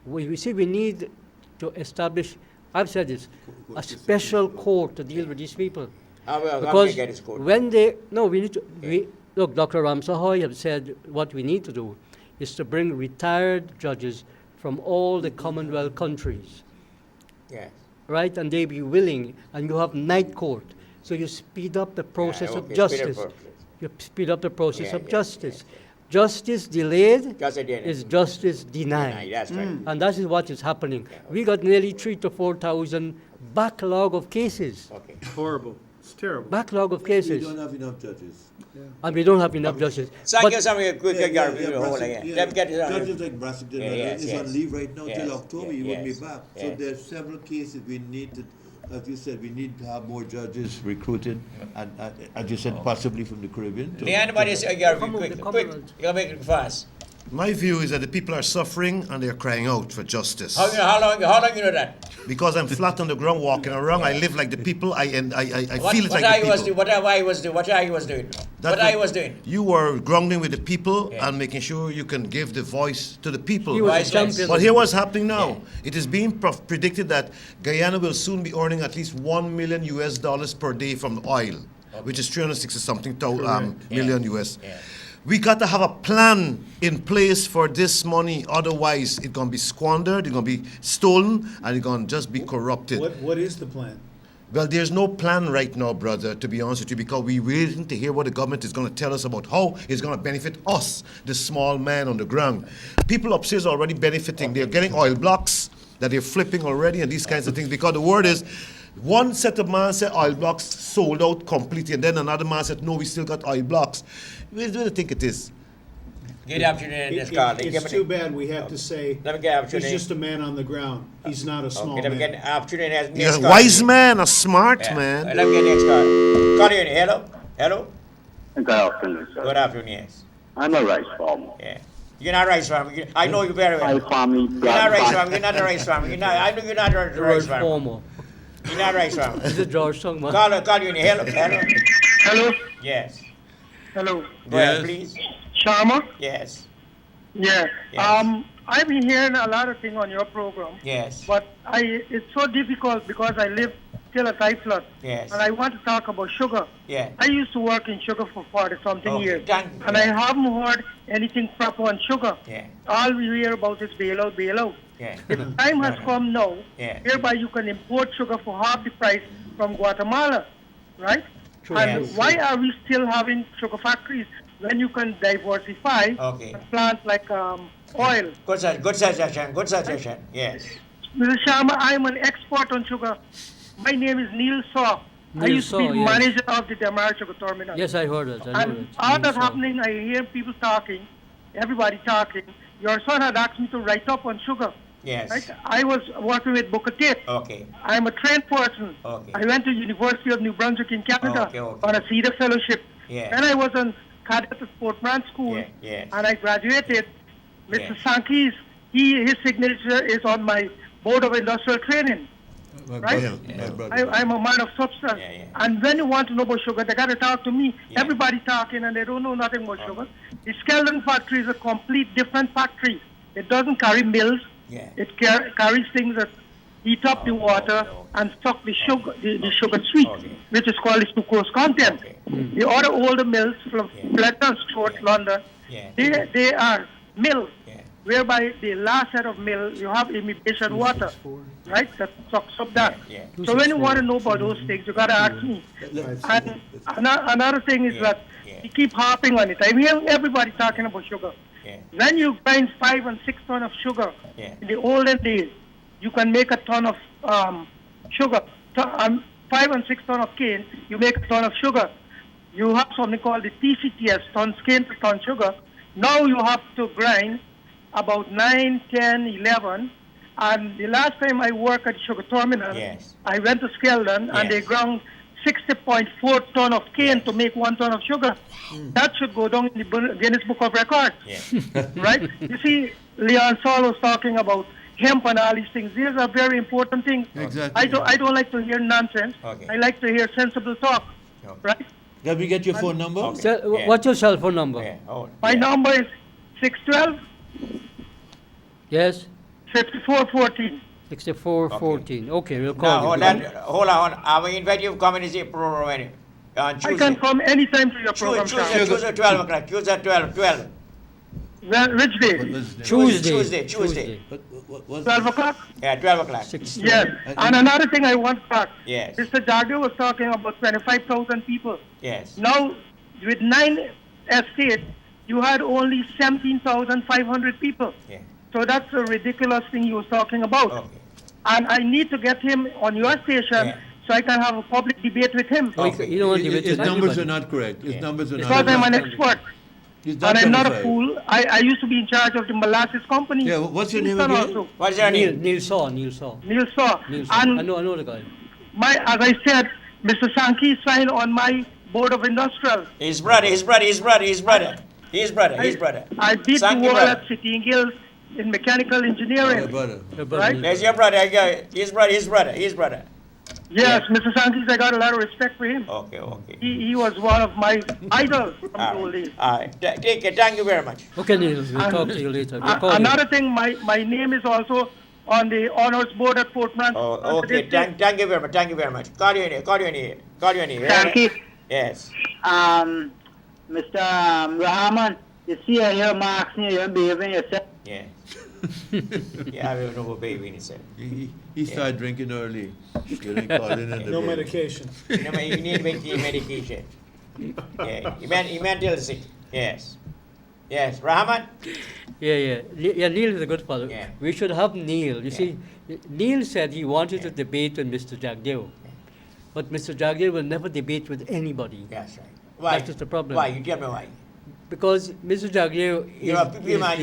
We see we need to establish, I've said this, a special court to deal with these people. How can Because we get this court? when they, no, we need to, look, Dr. Ramsahoy have said what we need to do is to bring retired judges from all the Commonwealth countries, Yes. right? And they be willing, and you have night court. So you speed up the process of justice. You speed up the process of justice. Justice delayed is justice denied. That's right. And that is what is happening. We got nearly 3,000 to 4,000 backlog of cases. Horrible. It's terrible. Backlog of We cases. don't have enough judges. And we don't have enough justice. So But give something quick hold Brassic- again. yeah, Let me get it on. Judges like Brassic Yes, is yes. on leave right now till Yes, October. He yes, won't be yes, back. So yes. there's several cases we need to, as you said, we need to have more judges recruited, and as you said, possibly from the Caribbean. to- Anybody say you gotta be Come on, quick, the quick. Commonwealth. You gotta make it fast. My view is that the people are suffering and they're crying out for justice. How long you know that? Because I'm flat on the ground walking around, I live like the people, I feel it's like the people. What I was doing? What I was doing? What I was doing? You were grounding with the people and making sure you can give the voice to the people. He was Vice a champion. But here what's happening now. It is being predicted that Guyana will soon be earning at least $1 million per day from the oil, which is 360 something million US. We got to have a plan in place for this money, otherwise it's going to be squandered, it's going to be stolen, and it's going to just be corrupted. What is the plan? Well, there's no plan right now, brother, to be honest with you, because we're waiting to hear what the government is going to tell us about how it's going to benefit us, the small man on the ground. People upstairs are already benefiting. They're getting oil blocks that they're flipping already and these kinds of things, because the word is, one set of man said oil blocks sold out completely, and then another man said, no, we still got oil blocks. Where do you think it is? Get the opportunity in this call. It's too bad we have to say Let me get he's opportunity. just a man on the ground. He's not a small Okay, let me get man. the opportunity as You're next a call. wise man, a smart Yeah. man. Let me get next call. Call you in. Hello? Good afternoon, sir. Good afternoon, yes. I'm a rice farmer. Yeah. You're not a rice farmer. I know you very well. I farm You're not a rice farmer. You're not a rice farmer. I know you're not a rice George farmer. Former. You're not a rice farmer. This is George Songman. Call you in. Hello? Hello? Yes. Hello. Go ahead, please. Sharma? Yes. Yeah. Yes. I've been hearing a lot of things on your program, Yes. but it's so difficult because I live still at Typhus. Yes. And I want to talk about sugar. Yeah. I used to work in sugar for 40-something Okay, years. thank you. And I haven't heard anything proper on sugar. Yeah. All we hear about is bailout, bailout. Yeah. The time has come now, Yeah. hereby you can import sugar for half the price from Guatemala, right? And Yes. why are we still having sugar factories when you can diversify Okay. and plant like oil? Good suggestion. Good suggestion. Yes. Mr. Sharma, I'm an expert on sugar. My name is Neil Saw. I Neil used to be Saw, yes. manager of the Damar Sugar Terminal. Yes, I heard it. I know And it. all Neil that's Saw. happening, I hear people talking, everybody talking. Your son had asked me to write up on sugar. Yes. Right? I was working with Booker T. Okay. I'm a trained person. Okay. I went to University of New Brunswick in Canada Okay, okay. on a Cedar Fellowship. Yeah. Then I was on cadet at Sportsman School, Yeah, yes. and I graduated. Mr. Yes. Sankey's, his signature is on my Board of Industrial Training. My Right? brother, Yeah. my brother. I'm a man of substance. Yeah, yeah. And when you want to know about sugar, they got to talk to me. Yeah. Everybody talking and they don't know nothing about sugar. The Skeldon factory is a complete different factory. It doesn't carry mills. Yeah. It carries things that heat up the water okay. and suck the sugar, the sugar sweet, Okay. which is called the sucrose content. Okay. The other older mills from Yeah. Fletcher Stewart, Yeah. London, Yeah. they are mills, Yeah. whereby the last set of mill you have imitation water, right? That sucks up that. Yeah. So when you want to know about those things, you gotta ask me. And another thing is Yeah. that Yeah. you keep harping on it. I'm hearing everybody talking about sugar. Yeah. When you grind 5 and 6 ton of sugar, Yeah. in the olden days, you can make a ton of sugar. 5 and 6 ton of cane, you make a ton of sugar. You have something called the TCTS, ton cane to ton sugar. Now you have to grind about 9, 10, 11. And the last time I worked at the sugar terminal, Yes. I went to Skeldon and they Yes. ground 60.4 ton of cane to make 1 ton of sugar. That should go down in the Guinness Book of Records. Yeah. Right? You see, Leon Saul was talking about hemp and all these things. These are very important things. Exactly. I don't like to hear nonsense. Okay. I like to hear sensible talk. Okay. Right? Can we get your phone number? Okay. So, Yeah. what's your cell phone number? Yeah. Oh, My yeah. number is 612 Yes, 5414. 6414. Okay, we'll Now, call hold you. on. Hold on. I will invite you to come and see a program on I Tuesday. can come anytime to your program, sir. Tuesday, 12 o'clock. Tuesday, 12. Well, which day? What was his name? Tuesday. What 12 o'clock? Yeah, 12 o'clock. Yes. And another thing I want to talk. Yes. Mr. Jagger was talking about 25,000 people. Yes. Now, with 9 estates, you had only 17,500 people. Yeah. So that's a ridiculous thing you was talking about. Okay. And I need to get him on your station Yeah. so I can have a public debate with him. Okay. You don't want to give it His to numbers anybody. are not correct. His Yeah. numbers are not Because I'm an correct. expert. He's And I'm not a 25. fool. I used to be in charge of the molasses company. Yeah, what's your name Houston again? also. What's your Neil, name? Neil Saw. Neil Saw. Neil Saw. I And know the guy. as I said, Mr. Sankey signed on my board of industrial. His brother. I beat Sankey the wall brother. at City and Guilds in mechanical My engineering. brother. Right? There's your brother. His brother. Yes, Mr. Sankey, I got a lot of respect for him. Okay. He was one of my idols from the All old days. right. Take care. Thank you very much. Okay, Neil, we'll talk to you later. We'll call Another thing, my name is also on the honors board at Fort Brant. Oh, okay. Thank you very much. Call you in here. Thank you. Yes. Mr. Rahman, you see I hear Marx here, you're behaving yourself. Yeah. Yeah, I don't know who baby is. He started drinking early. Getting called in the No bed. medication. You need medication. Yeah. He mentally sick. Yes. Rahman? Yeah. Neil is a good fellow. Yeah. We should have Neil. You see, Neil said he wanted to debate with Mr. Jagdeo. But Mr. Jagdeo will never debate with anybody. That's right. Why? That is the problem. Why? You tell me why. Because Mr. Jagdeo You're a PP man.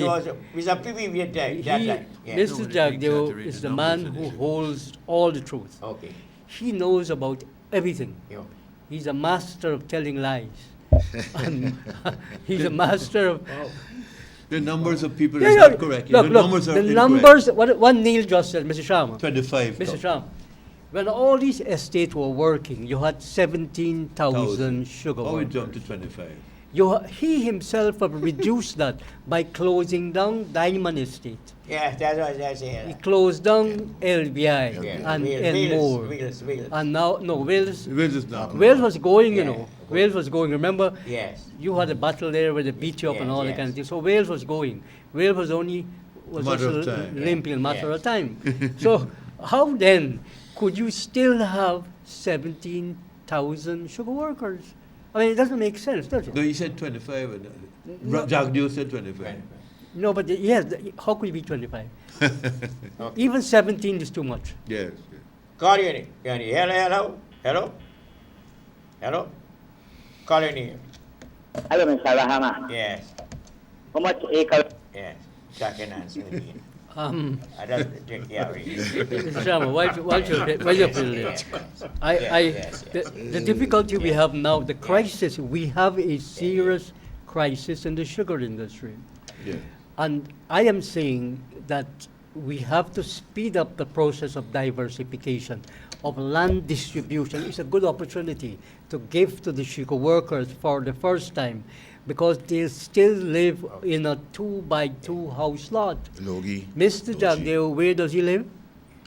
He's a PP with that time. Yeah. Mr. Jagdeo is the man who holds all the truth. Okay. He knows about everything. Yeah. He's a master of telling lies. And he's a master of... The numbers of people Yeah, is yeah. not correct. Look, the look, numbers are the incorrect. numbers, what Neil just said, Mr. Sharma. 25. Mr. Sharma, when all these estates were working, you had 17,000 sugar Oh, we workers. jumped to 25. He himself have reduced that by closing down Diamond Estate. Yeah, that's what I He say. closed down LBI Yeah. and Wales. more. And now, no, Wales Wales is not. Wales was going, you Yeah. know. Wales was going. Remember, Yes. you had a battle there where they beat you up and Yes, all that yes. kind of thing. So Wales was going. Wales was only Matter of just a time. limping matter Yes. of time. So how then could you still have 17,000 sugar workers? I mean, it doesn't make sense, does it? No, he said 25. Jagdeo said 25. No, but yes, how could it be 25? Even 17 is too much. Yes. Call you in. Hello? Call you in. Hello, Mr. Rahman. Yes. How much acre? Yes. Second answer again. I don't take care of it. Mr. Sharma, while you're there, the difficulty we have now, the crisis, we have a serious crisis in the sugar industry. Yeah. And I am saying that we have to speed up the process of diversification, of land distribution. It's a good opportunity to give to the sugar workers for the first time, because they still live in a 2-by-2 house lot. Logie. Mr. Jagdeo, where does he live?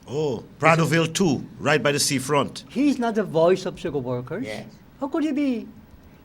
Oh, Pradoville 2, right by the seafront. He's not the voice of sugar workers. Yes. How could he be?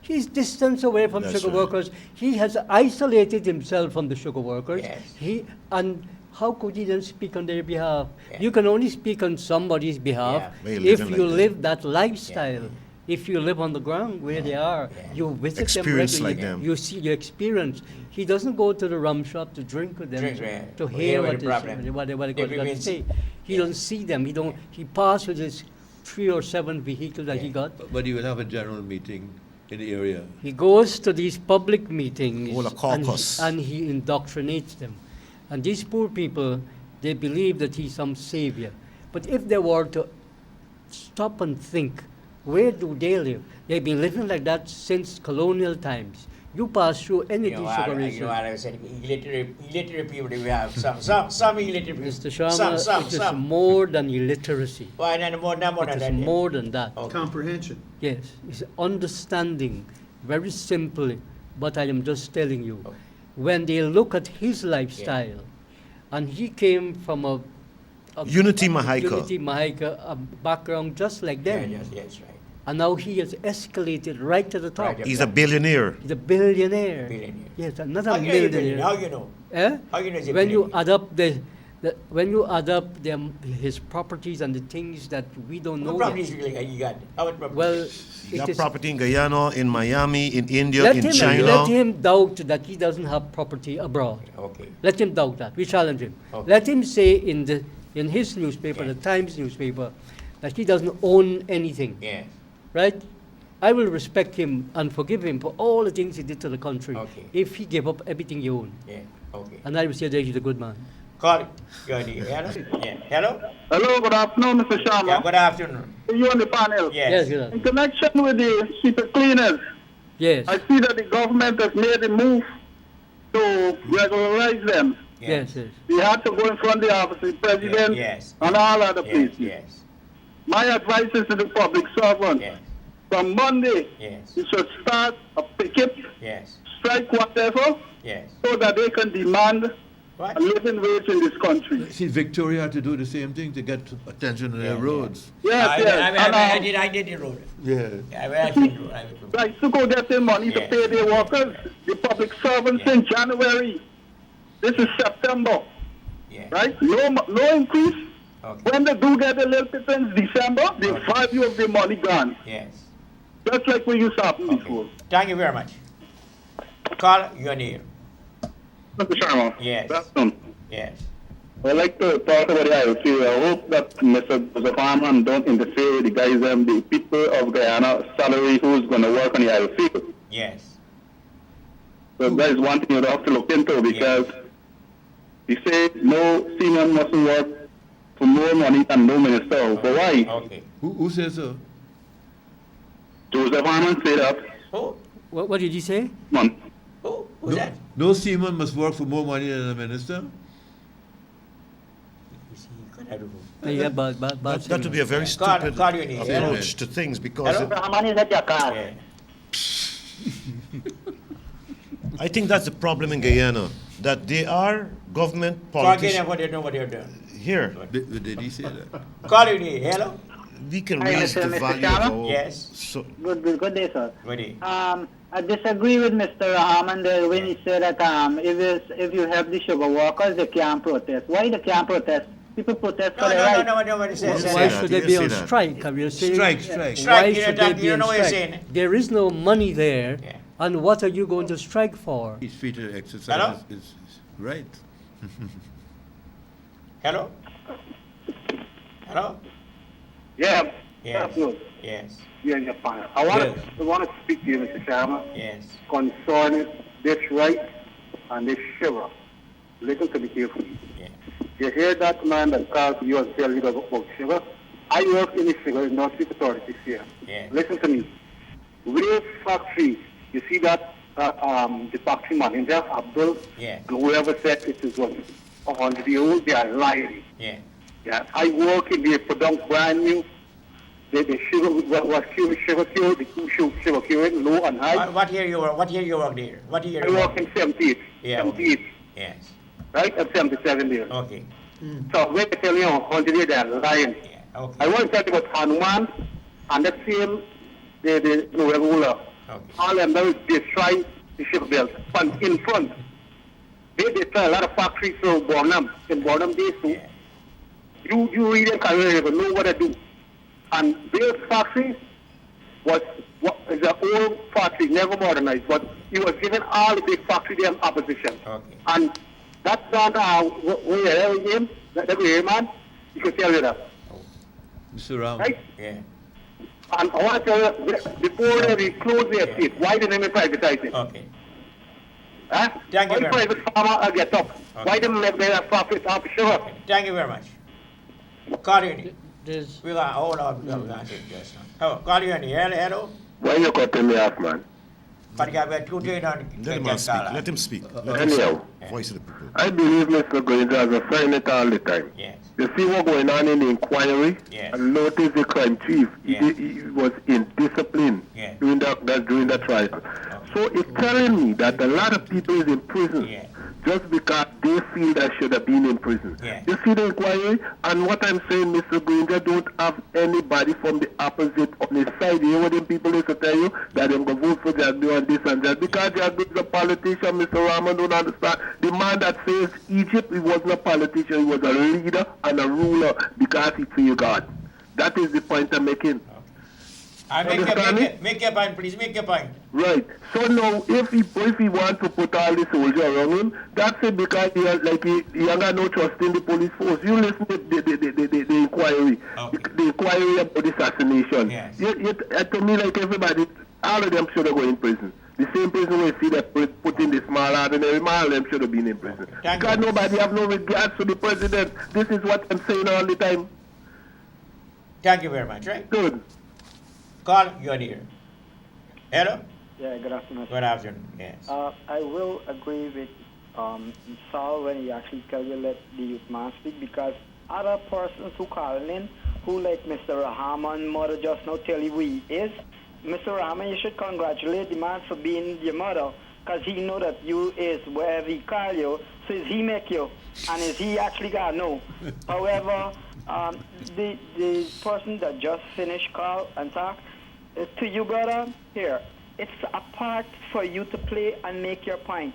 He's distance away from That's sugar right. workers. He has isolated himself from the sugar workers. Yes. And how could he then speak on their behalf? Yeah. You can only speak on somebody's behalf Yeah. Well, if living you like that. live that lifestyle. If you live on the ground where they are, you visit Experience them like regularly. them. You see, you experience. He doesn't go to the rum shop to drink with them, Drink, right. to To hear hear what what the problem. what they got to Everyone's- say. He don't see them. He passes his 3 or 7 vehicles that he got. But you will have a general meeting in the area. He goes to these public meetings Hold a caucus. and he indoctrinates them. And these poor people, they believe that he's some savior. But if they were to stop and think, where do they live? They've been living like that since colonial times. You pass through any You of know, these sugar what regions. I said, illiterate people, we have some illiterate people. Mr. Sharma, it is Some. more than illiteracy. Why, no more It than is that. more than that. Okay. Comprehension. Yes, it's understanding, very simply, but I am just telling you. Okay. When they look at his lifestyle, and he came from a Unity Mahaika. Unity Mahaika, a background just like Yeah, them, yes, right. and now he has escalated right to the top. Right up. He's a billionaire. He's a billionaire. Billionaire. Yes, not How a you know he's a millionaire. billionaire? How you know? Eh? How you know he's a When you billionaire? add up when you add up his properties and the things that we don't What know properties yet, really you got? How much properties? well, He it got is. property in Guyana, in Miami, in India, Let in him, China. let him doubt that he doesn't have property abroad. Okay. Let him doubt that. We challenge him. Okay. Let him say in his newspaper, Yeah. the Times newspaper, that he doesn't own anything. Yes. Right? I will respect him and forgive him for all the things he did to the country Okay. if he gave up everything he owned. Yeah. Okay. And I will say that he's a good man. Call it. Go ahead. Hello? Yeah. Hello? Hello, good afternoon, Mr. Sharma. Yeah, good afternoon. You on the panel. Yes. Yes, good. In connection with the super cleaners, Yes. I see that the government has made a move to regularize them. Yes, yes. We had to go in front of the office of the president Yes. and all other Yes. places. Yes. My advice is to the public servant. Yes. From Monday, Yes. you should start a picket, Yes. strike whatever, Yes. so that they can demand What? a living wage in this country. See, Victoria had to do the same thing to get attention on their Yeah, roads. Yes, I, yes. I, I, And, I did the road. Yeah. I actually did the road. right, to go get their money to Yes. pay their workers, the public servants Yeah. in January. This is September, Yeah. right? No increase. Okay. When they do get a little pittance, December, they Okay. five you of their money gone. Yes. Just like we used to happen Okay. before. Thank you very much. Call your name. Mr. Sharma. Yes. Good afternoon. Yes. I'd like to talk about the IOC. I hope that Mr. Joseph Harman don't interfere with the guys, the people of Guyana salary who's going to work on the IOC. Yes. So that is one thing you have to look into because he said no seaman mustn't work for more money than no minister. But why? Okay. Who says so? Joseph Harman said that. Who? What did he say? Man. Who's that? No seaman must work for more money than a minister? Yeah, but That would be a very Call- stupid call your name. approach to things because Hello? How many is at your car? Yeah. I think that's the problem in Guyana, that they are government Call again politicians. what you know what you're doing. Here, Did he say that? Call your name. Hello? we can Hi, raise the Mr. value Sharma? of our... Yes. So, Good day, sir. Good day. I disagree with Mr. Rahman there when he said that if you help the sugar workers, they can't protest. Why they can't protest? People protest for No, their no, rights. no, no, what it says. Say why that, should you they be say on that. strike? Have you seen? Strike. Strike, Why you should don't- they you be don't on know what you're strike? saying. There is no money there, Yeah. and what are you going to strike for? He's free to exercise Hello? his right. Hello? Hello? Yeah. Yes. Good. Yes. Yeah, you're fine. Yes. I want to speak to you, Mr. Sharma, Yes. concerning this right and this sugar. Listen to me carefully. Yeah. You hear that man that calls you and tell you about sugar? I work in the sugar industry for 36 years. Yeah. Listen to me. Real factory, you see that the factory manager, Abdul, Yeah. whoever said it is 100 years old, they are lying. Yeah. Yeah, I work in the product brand new. The sugar was sugar cure, the sugar cure, low and high. What year you work? What year you work there? What year I you work in 78. Yeah. 78, Yes. right? I'm 77 years. Okay. So when I tell you 100 years, they are lying. Yeah. Okay. I want to tell you about Hanuman and the same, the ruler. Okay. All of them destroy the ship belt. But in front, they destroy a lot of factories in Bornam days too. Yeah. You really can't even know what to do. And Bill's factory is an old factory, never modernized, but he was given all the big factory them opposition. Okay. And that's not where he came, that way, man, you can tell you that. Mr. Ram. Right? Yeah. And I want to tell you, before they close their estate, why didn't they privatize it? Okay. Huh? Thank you Why very private farmer get up? Okay. Why didn't they have profit off sugar? Thank you very much. Call you. There's We got hold on. We got it just now. Oh, call you in the hello. Why you cutting me off, man? But you have 2 days on. Let him speak. Let him speak. Let him Anyhow, speak. Voice of the people. I believe Mr. Granger has a sign it all the time. Yes. You see what's going on in the inquiry? Yes. And notice the crime chief. Yes. He was indisciplined Yes. during the trial. So it's telling me that a lot of people is in prison Yes. just because they feel that should have been in prison. Yes. You see the inquiry? And what I'm saying, Mr. Granger, don't have anybody from the opposite on his side. You hear what them people is to tell you? That they're going to vote for Jagdo and this and that. Because Jagdo is a politician, Mr. Rahman don't understand. The man that says Egypt, he wasn't a politician, he was a leader and a ruler because he feared God. That is the point I'm making. Make your point, please. Make your point. Right. So now, if he wants to put all the soldiers around him, that's it because he ain't got no trust in the police force. You listen to the inquiry, Okay. the inquiry about the assassination. Yes. To me, like everybody, all of them should have gone in prison. The same prison we see that put in the small ordinary man, all of them should have been in prison. Thank Because you. nobody have no regards to the president. This is what I'm saying all the time. Thank you very much, right? Good. Call your dear. Hello? Yeah, good afternoon. Good afternoon. Yes. I will agree with Saul when he actually tell you let the youth man speak because other persons who calling in, who like Mr. Rahman mother just now tell you who he is. Mr. Rahman, you should congratulate the man for being your mother because he know that you is wherever he call you, so is he make you, and is he actually got know. However, the person that just finished call and talk, to you, brother, here, it's a part for you to play and make your point.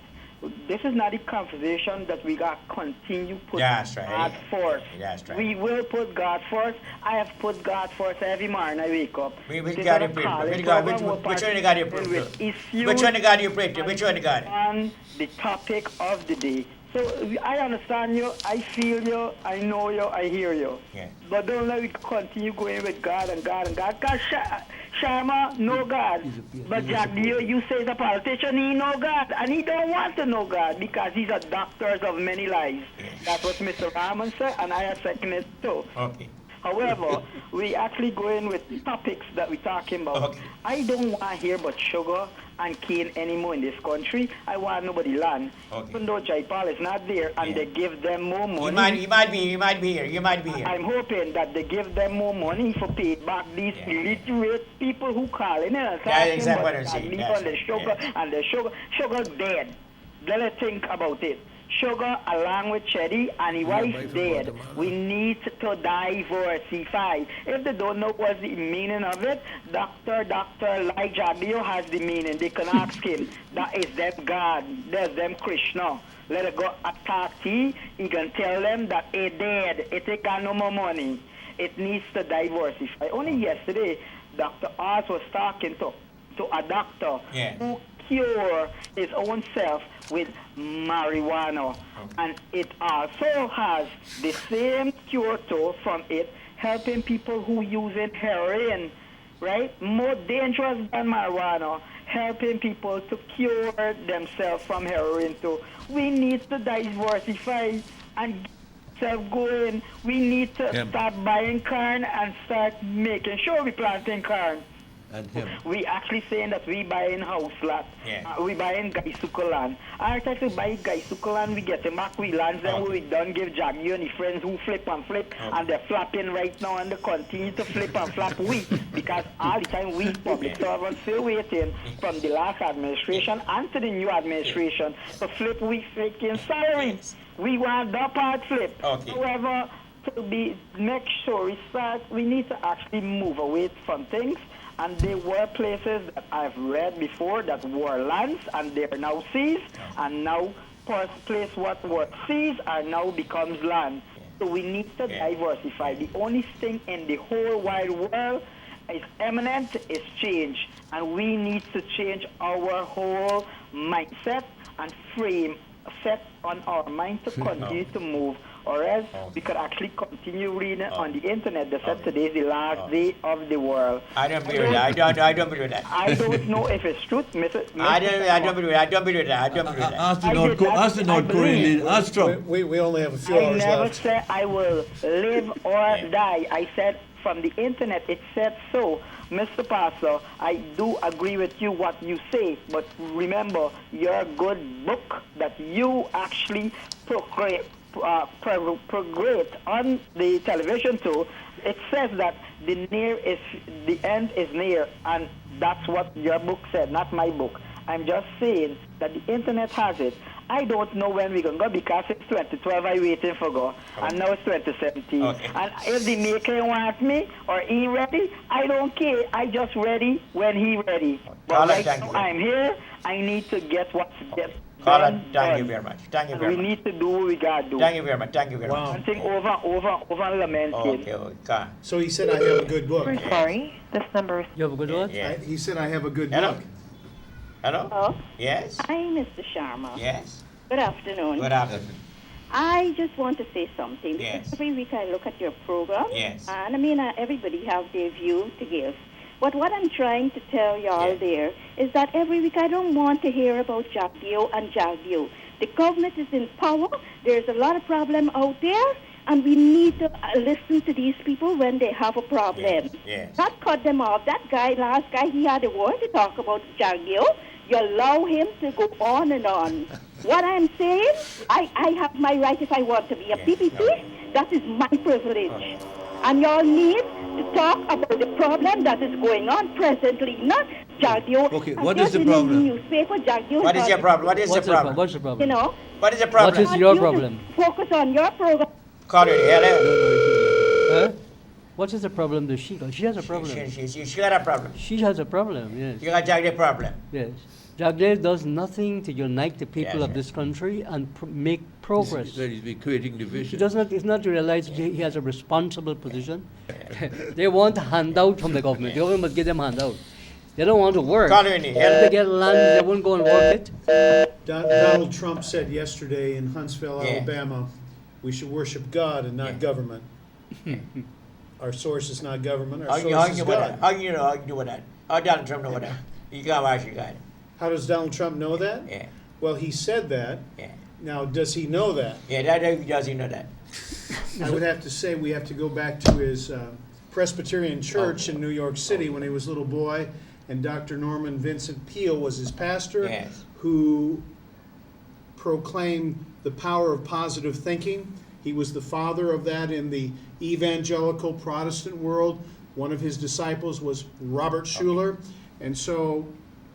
This is not a conversation that we got to continue put That's right. God first. That's right. We will put God first. I have put God first every morning I wake up. Which This God is you a pray calling to? Which God program you we're pray participating with. to? If you Which one you God you pray to? Which one you God? on the topic of the day. So I understand you, I feel you, I know you, I hear you. Yeah. But don't let me continue going with God and God and God. Because Sharma, no God. But Jack Dio, you say the politician, he know God. And he don't want to know God because he's a doctor of many lies. That's what Mr. Rahman said, and I second it too. Okay. However, we actually go in with topics that we're talking about. Okay. I don't want to hear about sugar and cane anymore in this country. I want nobody land. Okay. Even though Jaipal is not there and Yeah. they give them more money. You might be here. I'm hoping that they give them more money for pay back these Yeah. illiterate people who call in and That's exactly what I'm saying. leave That's on the it. sugar Yeah. and the sugar dead. Let us think about it. Sugar along with Chetty and his wife dead. We need to diversify. If they don't know what's the meaning of it, Dr. Elijah Dio has the meaning. They can ask him. That is them God. That's them Krishna. Let it go attack he can tell them that it dead. It take no more money. It needs to diversify. Only yesterday, Dr. Oz was talking to a doctor Yeah. who cure his own self with marijuana. And it also has the same cure too from it, helping people who using heroin, right? More dangerous than marijuana, helping people to cure themselves from heroin too. We need to diversify and itself going, we need to start buying corn and start making sure we planting corn. And him. We actually saying that we buying house lot. Yeah. We buying Gaisuka land. I try to buy Gaisuka land, we get back we lands and we done give Jaggy and the friends who flip and flip and they're flapping right now and they continue to flip and flap we because all the time we public servants still waiting from the last administration and to the new administration to flip we freaking salary. We want the part flip. Okay. However, to make sure we need to actually move away from things. And there were places that I've read before that were lands and they're now seas, and now place what were seas are now becomes land. So we need to diversify. The only thing in the whole wide world is imminent is change, and we need to change our whole mindset and frame set on our mind to continue to move. Or else we could actually continue reading on the internet that said today is the last day of the world. I don't believe that. I don't believe that. I don't know if it's truth, Mr. I don't believe that. I don't believe that. I don't believe that. Ask the North Korean leader. Ask Trump. We only have a few I hours never left. said I will live or die. I said from the internet it said so. Mr. Pastor, I do agree with you what you say, but remember your good book that you actually procreate on the television too. It says that the end is near, and that's what your book said, not my book. I'm just saying that the internet has it. I don't know when we're going to go because it's 2012 I waiting for go, and now it's 2017. Okay. And if the maker wants me or he ready, I don't care. I just ready when he ready. But right now I'm here. I need to get what's get. Caller, thank you very much. Thank you very much. We need to do what we got to do. Thank you very much. Thank you very much. One thing over lamenting. Okay. So he said, I have a good book. We're sorry. This number is... You have a good one? Yeah. He said, I have a good Hello? book. Hello? Hello? Yes? Hi, Mr. Sharma. Yes? Good afternoon. Good afternoon. I just want to say something. Yes. Every week I look at your program. Yes. And I mean, everybody have their view to give. But what I'm trying to tell y'all there is that every week I don't want to hear about Jagdio and Jagdio. The government is in power. There's a lot of problem out there. And we need to listen to these people when they have a problem. Yes. Not cut them off. That guy, last guy, he had a word to talk about Jagdio. You allow him to go on and on. What I'm saying, I have my right if I want to be a PPP. That is my privilege. And y'all need to talk about the problem that is going on presently, not Jagdio. Okay, And what is just the in problem? Newspaper, Jagdio What is your problem? What is your problem? What's the problem? You know, What is the problem? What is your problem? focus on your program. Call it. Hello? Huh? What is the problem that she got? She has a problem. She got a problem. She has a problem, yes. You got Jagdy problem. Yes. Jagdev does nothing to unite the people Yes, of this country and make progress. He's been creating He division. does not, he's not realized he has a responsible position. They want a handout from the government. The government must give them handout. They don't want to work. Colony, If they get land, they won't go and work it. Donald Trump said yesterday in Huntsville, Yeah. Alabama, we should worship God and not government. Our source is not government, our How you source is know that? God. How you know? How you do that? How Donald Trump know that? You got watch you got. How does Donald Trump know that? Yeah. Well, he said that. Yeah. Now, does he know that? Yeah, that does he know that? I would have to say we have to go back to his Presbyterian church in New York City when he was a little boy, and Dr. Norman Vincent Peale was his pastor, Yes. who proclaimed the power of positive thinking. He was the father of that in the evangelical Protestant world. One of his disciples was Robert Schuller. And so,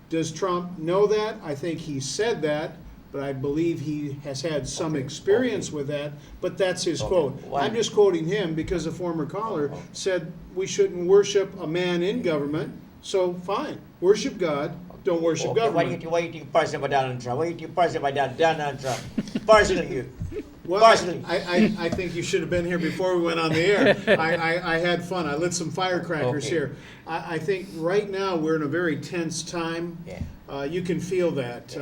does Trump know that? I think he said that, but I believe he has had some experience with that, but that's his quote. I'm just quoting him because a former caller said we shouldn't worship a man in government, so fine, worship God, don't worship Okay, government. what do you think personally about Donald Trump? What do you think personally about Donald Trump? Personally, you. Well, Personally. I think you should have been here before we went on the air. I had fun. I lit some firecrackers Okay. here. I think right now we're in a very tense time. Yeah. You can feel that.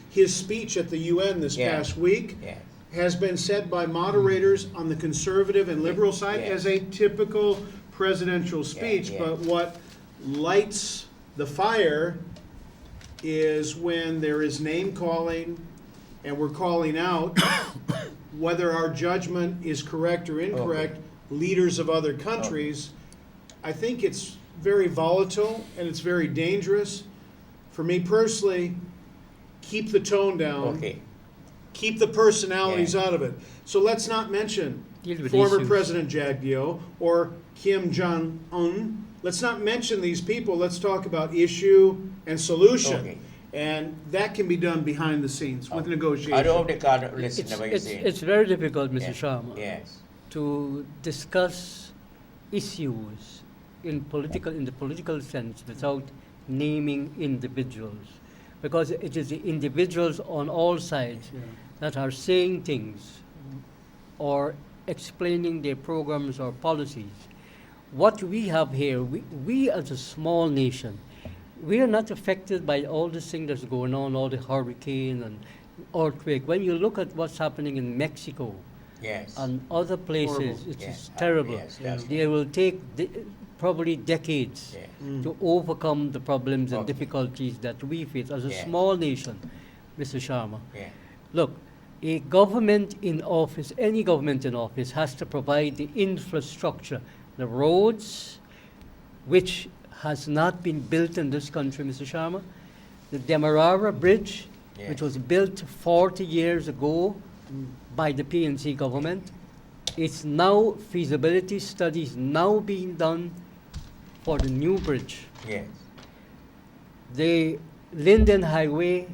His speech at the UN this Yeah. past week Yeah. has been said by moderators on the conservative and liberal side Yeah. as a typical presidential speech. yeah. But what lights the fire is when there is name calling and we're calling out whether our judgment is correct or incorrect, leaders of other countries, I think it's very volatile and it's very dangerous. For me personally, keep the tone down. Okay. Keep the personalities out of it. So let's not mention Deal with former issues. President Jagdeo or Kim Jong-un. Let's not mention these people. Let's talk about issue and solution. Okay. And that can be done behind the scenes with I negotiation. don't hope they can't listen to what you're saying. It's very difficult, Mr. Yes. Sharma, Yes. to discuss issues in the political sense without naming individuals, because it is the individuals on all sides that are saying things or explaining their programs or policies. What we have here, we as a small nation, we are not affected by all this thing that's going on, all the hurricane and earthquake. When you look at what's happening in Mexico Yes. and other places, Horrible. it Yeah. is terrible. Yes, that's They will take probably decades Yeah. to overcome the problems and Okay. difficulties that we face as a Yeah. small nation, Mr. Sharma. Yeah. Look, a government in office, any government in office, has to provide the infrastructure, the roads, which has not been built in this country, Mr. Sharma. The Demerara Bridge, Yes. which was built 40 years ago by the PNC government, it's now feasibility studies now being done for the new bridge. Yes. The Linden Highway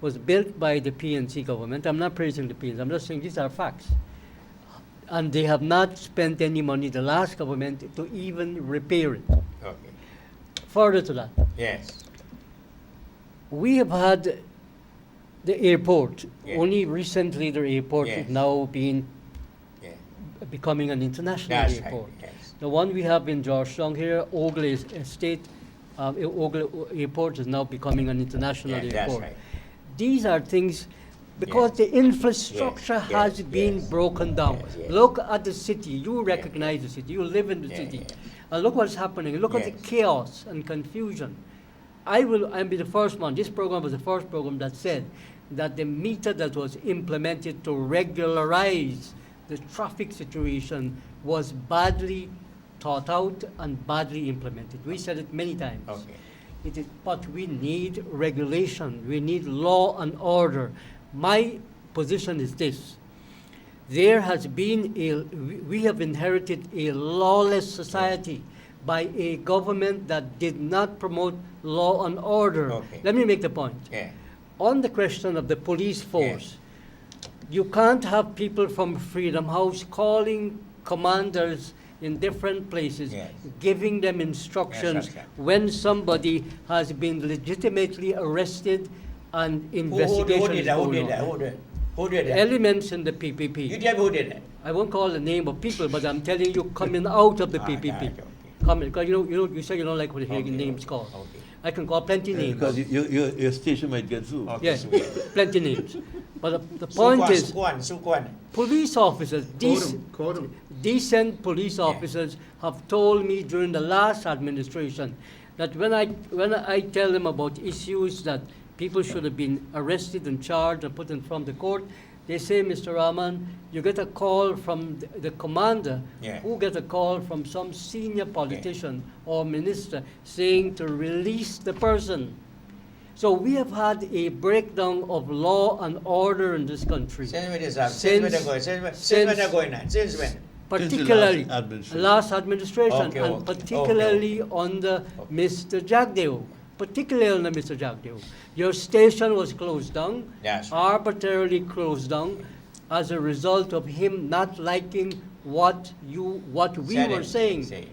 was built by the PNC government. I'm not praising the PNC, I'm just saying these are facts. And they have not spent any money, the last government, to even repair it. Okay. Further to that, Yes. we have had the airport. Yeah. Only recently the airport Yes. is now being Yeah. becoming an international That's right. airport. Yes. The one we have in Georgetown here, Ogle Estate, Ogle Airport is now becoming an international Yeah, that's airport. right. These are things, because Yes. the infrastructure Yes, has yes, been yes. broken down. Yes, yes. Look at the city. You recognize the city. You live in the Yeah, city. yeah. And look what's happening. Look at Yes. the chaos and confusion. I'll be the first one. This program was the first program that said that the meter that was implemented to regularize the traffic situation was badly thought out and badly implemented. We said it many times. Okay. But we need regulation. We need law and order. My position is this. There has been we have inherited a lawless society by a government that did not promote law and order. Okay. Let me make the point. Yeah. On the question of the police force, you can't have people from Freedom House calling commanders in different places, Yes. giving them instructions Yes, that's right. when somebody has been legitimately arrested and investigation Who is did that? Who going did on. that? Who did that? Elements in the You PPP. tell me who did that? I won't call the name of people, but I'm telling you, coming out of the PPP. right, okay. Coming, because you say you don't like what hearing names called. Okay. I can call plenty names. Because your station might get sued. Okay. Yes, Sweet. plenty names. But the point is, Sukwan. police officers, Quote 'em. decent police officers have told me during the last administration that when I tell them about issues that people should have been arrested and charged and put in front of the court, they say, Mr. Rahman, you get a call from the commander, Yeah. who get a call from some senior politician or minister saying to release the person. So we have had a breakdown of law and order in this country. Since when is that? Since when they're going? Since when they're going on? Since when? Particularly last administration. last administration, Okay, and okay, particularly under Mr. Jagdeo. Particularly under Mr. Jagdeo. Your station was closed down, That's right. arbitrarily closed down, as a result of him not liking what we Said were it, saying. say it.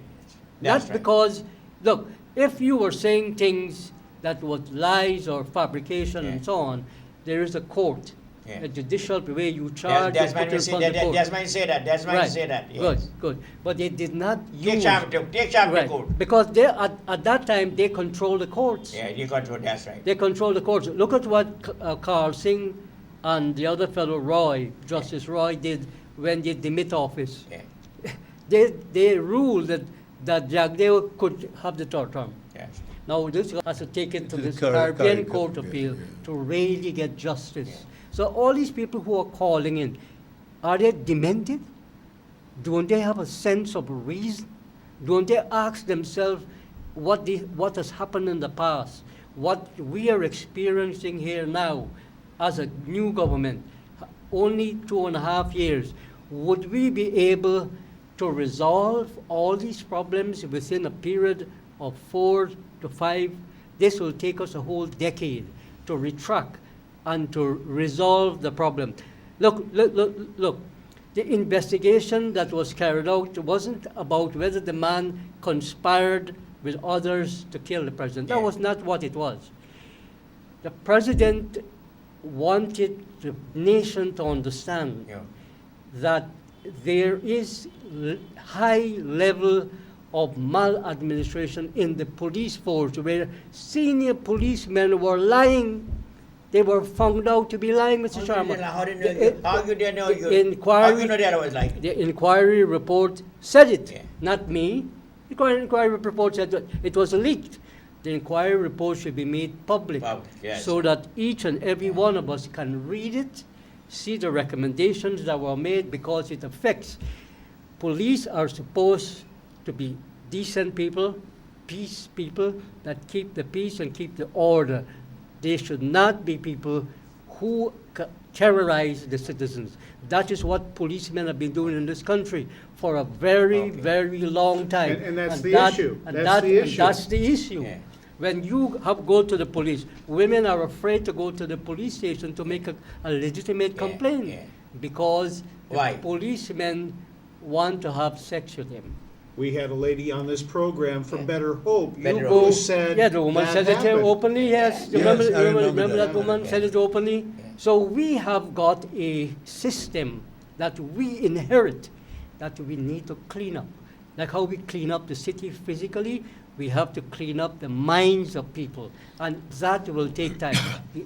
Not That's right. because, look, if you were saying things that was lies or fabrication Yeah. and so on, there is a court, Yeah. a judicial way you charge That's and why put you in say front of the that. court. That's why you say that. That's why you Right. say that. Yes. Good, good. But they did not Take use. charge to Right. court. Because they, at that time, they control the courts. Yeah, you control. That's right. They control the courts. Look at what Carl Singh and the other fellow, Roy, Justice Roy, did when they demit office. Yeah. They ruled that Jagdeo could have the third term. Yes. Now this has to take it to To the this Caribbean Caribbean Court, Court yeah, appeal yeah. to really get justice. Yeah. So all these people who are calling in, Are they demented? Don't they have a sense of reason? Don't they ask themselves what has happened in the past, what we are experiencing here now as a new government, only 2.5 years? Would we be able to resolve all these problems within a period of 4 to 5? This will take us a whole decade to retract and to resolve the problem. Look. The investigation that was carried out wasn't about whether the man conspired with others to kill the president. That was not what it was. The president wanted the nation to understand that there is high level of maladministration in the police force, where senior policemen were lying. They were found out to be lying, Mr. Sharma. How you know that was like? The inquiry report said it, not me. The inquiry report said that it was leaked. The inquiry report should be made public, so that each and every one of us can read it, see the recommendations that were made, because it affects. Police are supposed to be decent people, peace people that keep the peace and keep the order. They should not be people who terrorize the citizens. That is what policemen have been doing in this country for a very, very long time. And that's the issue. That's the issue. Yeah. When you go to the police, women are afraid to go to the police station to make a legitimate complaint because the policemen want to have sex with them. We had a lady on this program from Better Hope Who said the woman that said it here happened. openly, yes. Yes, I Remember remember that that. woman said it openly? So we have got a system that we inherit that we need to clean up. Like how we clean up the city physically, we have to clean up the minds of people. And that will take time.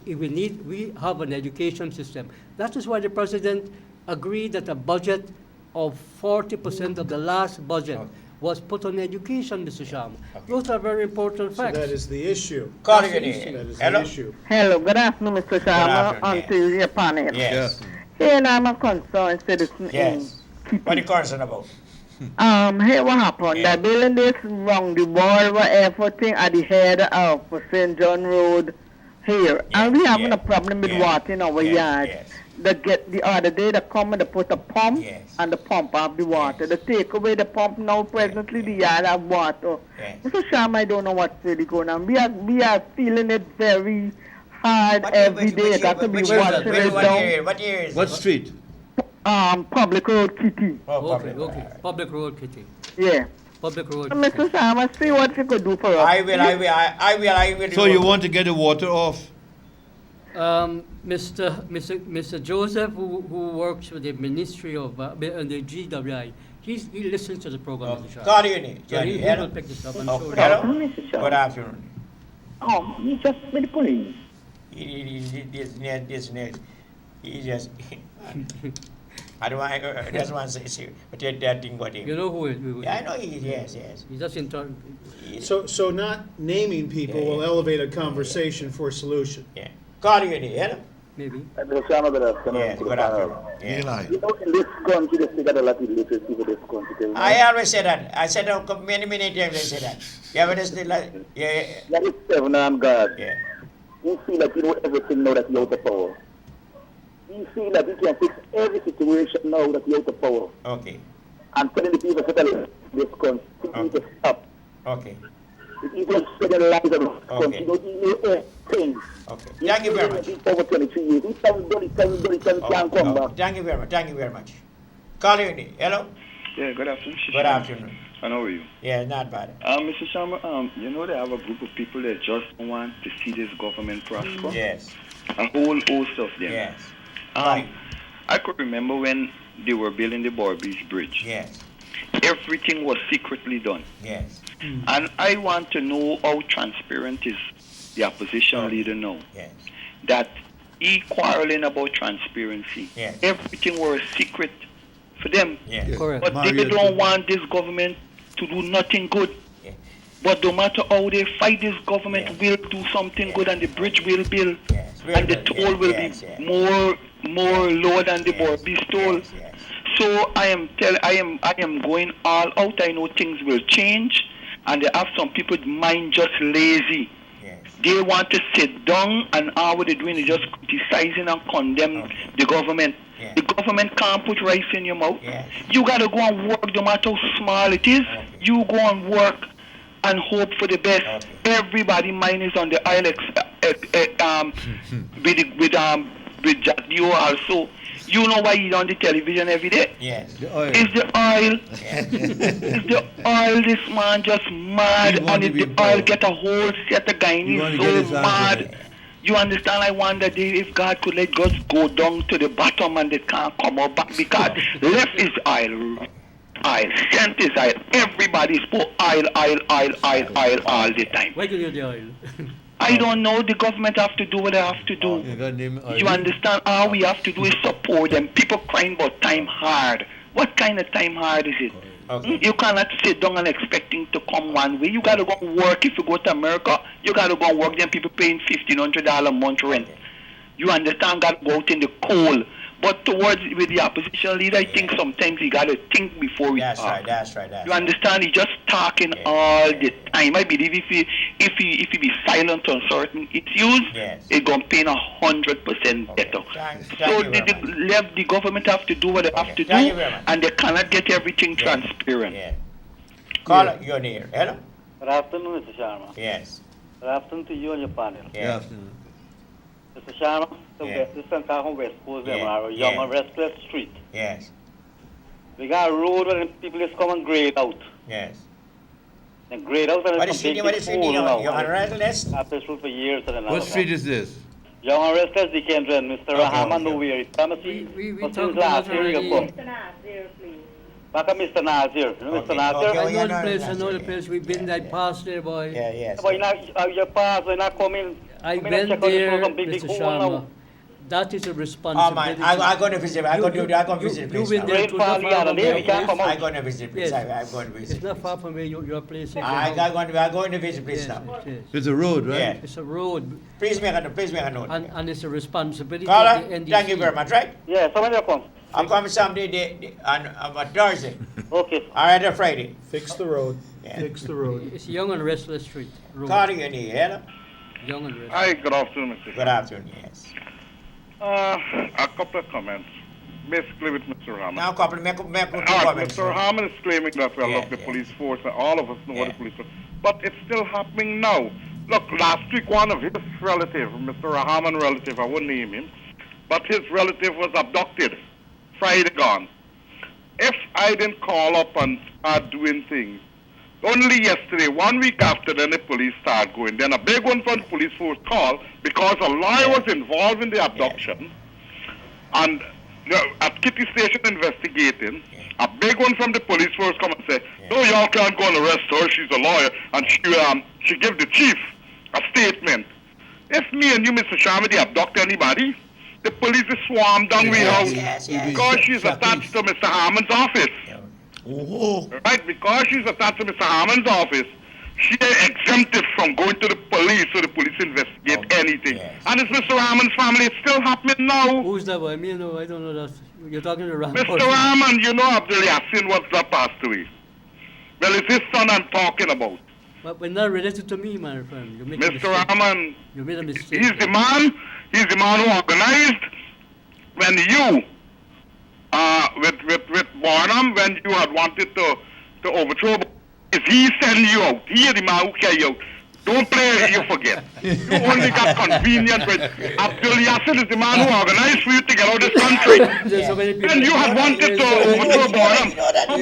We have an education system. That is why the president agreed that a budget of 40% of the last budget was put on education, Mr. Sharma. Those are very important facts. So that is the issue. Call That again. is Hello? the issue. Hello, good afternoon, Mr. Sharma, afternoon, and to your panel. Yes. Here, I'm a concerned citizen. Yes. What are you concerned about? Here what happened? Yeah. The building this wrong, the wall, everything at the head of St. John Road here. And we having a problem with water in our yard. Yes. The other day they come and they put a pump and the pump have the water. They take away the pump now, presently the yard have water. Mr. Sharma, I don't know what's really going on. We are feeling it very hard every day. Got to be watching it down. What year is What it? street? Public Road Kitty. Okay. Public road, Kitty. Yeah. Public road. Mr. Sharma, see what you could do for us. I will. So you want to get the water off? Mr. Joseph, who works with the Ministry of the GWI, he listens to the program. Mr. Sharma. Call you, So he Hello? will pick this up. I'm Oh, sure. hello? Good afternoon. Oh, you just with the police. He just, I don't want, I just want to say, but that thing got him. You know who it is? Yeah, I know he is, yes. He's just in turn. So not naming people will elevate a conversation for a solution. Yeah. Call you, hello? Maybe. Mr. Sharma, good afternoon. Yes, good afternoon. Yeah. Eli. You know, in this country, they still got a lot of literacy for this country. I always say that. I said that many times I say that. Yeah, but it's still like, yeah. That is seven armed guard. Yeah. You feel like you know everything now that you're out of power. You feel that you can fix every situation now that you're out of power. Okay. And telling the people to tell this country, you need to stop. Okay. If you don't spread the lies of this country, you don't know anything. Okay. Thank you very much. Over 23 years. You tell me, can't come back. Thank you very much. Thank you very much. Call you, hello? Yeah, good afternoon. Mr. Good Sharma. afternoon. And how are you? Yeah, not bad. Mr. Sharma, you know they have a group of people that just want to see this government prosper? Yes. A whole host of them. Yes. I could remember when they were building the Barbies Bridge. Yes. Everything was secretly done. Yes. And I want to know how transparent is the opposition leader now. Yes. That he quarreling about transparency. Yes. Everything was secret for them. Yes. Correct. But they don't want this government to do nothing good. Yeah. But no matter how they fight, this government will do something good, and the bridge will build, Yes. and the toll will be more lower than the Barbies toll. Yes. So I am going all out. I know things will change, and they have some people's mind just lazy. They want to sit down, and all what they're doing is just criticizing and condemn the government. The government can't put rice in your mouth. You got to go and work, no matter how small it is. You go and work and hope for the best. Everybody mind is on the oil with Jadio also. You know why he's on the television every day? Yes. It's the oil. It's the oil. This man just mad, and if the oil get a whole set of guys, he's so mad. You understand? I wonder if God could let God go down to the bottom and they can't come up back, because left is oil, center is oil. Everybody's for oil all the time. Why do you the oil? I don't know. The government have to do what they have to do. You understand? All we have to do is support them. People crying about time hard. What kind of time hard is it? You cannot sit down and expecting to come one way. You got to go work. If you go to America, you got to go work. Then people paying $1,500 a month rent. You understand? Got to go out in the cold. But towards with the opposition leader, I think sometimes you got to think before we talk. That's right. You understand? He's just talking all the time. I believe if he be silent on certain issues, it's gonna pay 100% better. So the government have to do what they have to do, and they cannot get everything transparent. Call your name. Hello. Good afternoon, Mr. Sharma. Yes. Good afternoon to you and your panel. Yes. Mr. Sharma, this is on West Coast, Young and Restless Street. Yes. We got a road where people just come and grade out. Yes. And grade out and What is street? What is street? Young and Restless? I've been through for years. What street is this? Young and Restless, the Kendra, Mr. Rahman, nowhere. He promised we but talked since last about year you already. come. Back at Mr. Nazir. You know Mr. Nazir? I know the place. We've been there past there, boy. Yes. But you're past, you're not coming. I Come in and went check out this there, one, big Mr. hole now. Sharma. That is a Oh responsibility. man, I'm going to visit. I'm going to visit. You've been there too. Rainfall Not the far other from day, your we can't place. come out. I'm going to visit, please. Yes. I'm going to visit. It's not far from where your place is. I'm going to visit, please now. Yes. It's a road, right? Yeah. It's a road, Please make a note. and it's a responsibility Caller, of the NDC. thank you very much, right? Yeah, so when you come? I'm coming someday on Thursday. Okay. All right, or Friday. Fix the road. Yeah. Fix the road. It's Young and Restless Street Road. Caller, you need hello? Young and Restless. Hi, good afternoon, Mr. Good afternoon, yes. A couple of comments, basically with Mr. Rahman. Now, couple, make two All right, comments. Mr. Rahman is claiming that we Yeah, love the yeah. police force, and all of us know what Yeah. the police force. But it's still happening now. Look, last week one of his relative, Mr. Rahman relative, I won't name him, but his relative was abducted, Friday gone. If I didn't call up and start doing things, only yesterday, 1 week after, then the police started going. Then a big one from the police force called because a lawyer was involved in the abduction, and at Kitty Station investigating. A big one from the police force come and say, no, y'all can't go and arrest her. She's a lawyer, and she give the chief a statement. If me and you, Mr. Sharma, they abduct anybody, the police is swarmed down we house because she's attached to Mr. Harmon's office. Oh. Right, because she's attached to Mr. Harmon's office, she is exempted from going to the police so the police investigate anything. And it's Mr. Harmon's family. It's still happening now. Who's that boy? Me, no, I don't know that. You're talking to Ram. Mr. Rahman, you know Abdul Yassin was that passed away. Well, it's his son I'm talking about. But we're not related to me, my friend. You made a Mr. mistake. Rahman, You made a mistake. he's the man who organized when you, with Barnum, when you had wanted to overthrow, is he send you out. He is the man who carry you out. Don't play, you forget. You only got convenient with Abdul Yassin is the man who organized for you to get out of this country. There's so many people. And you had wanted to overthrow Barnum.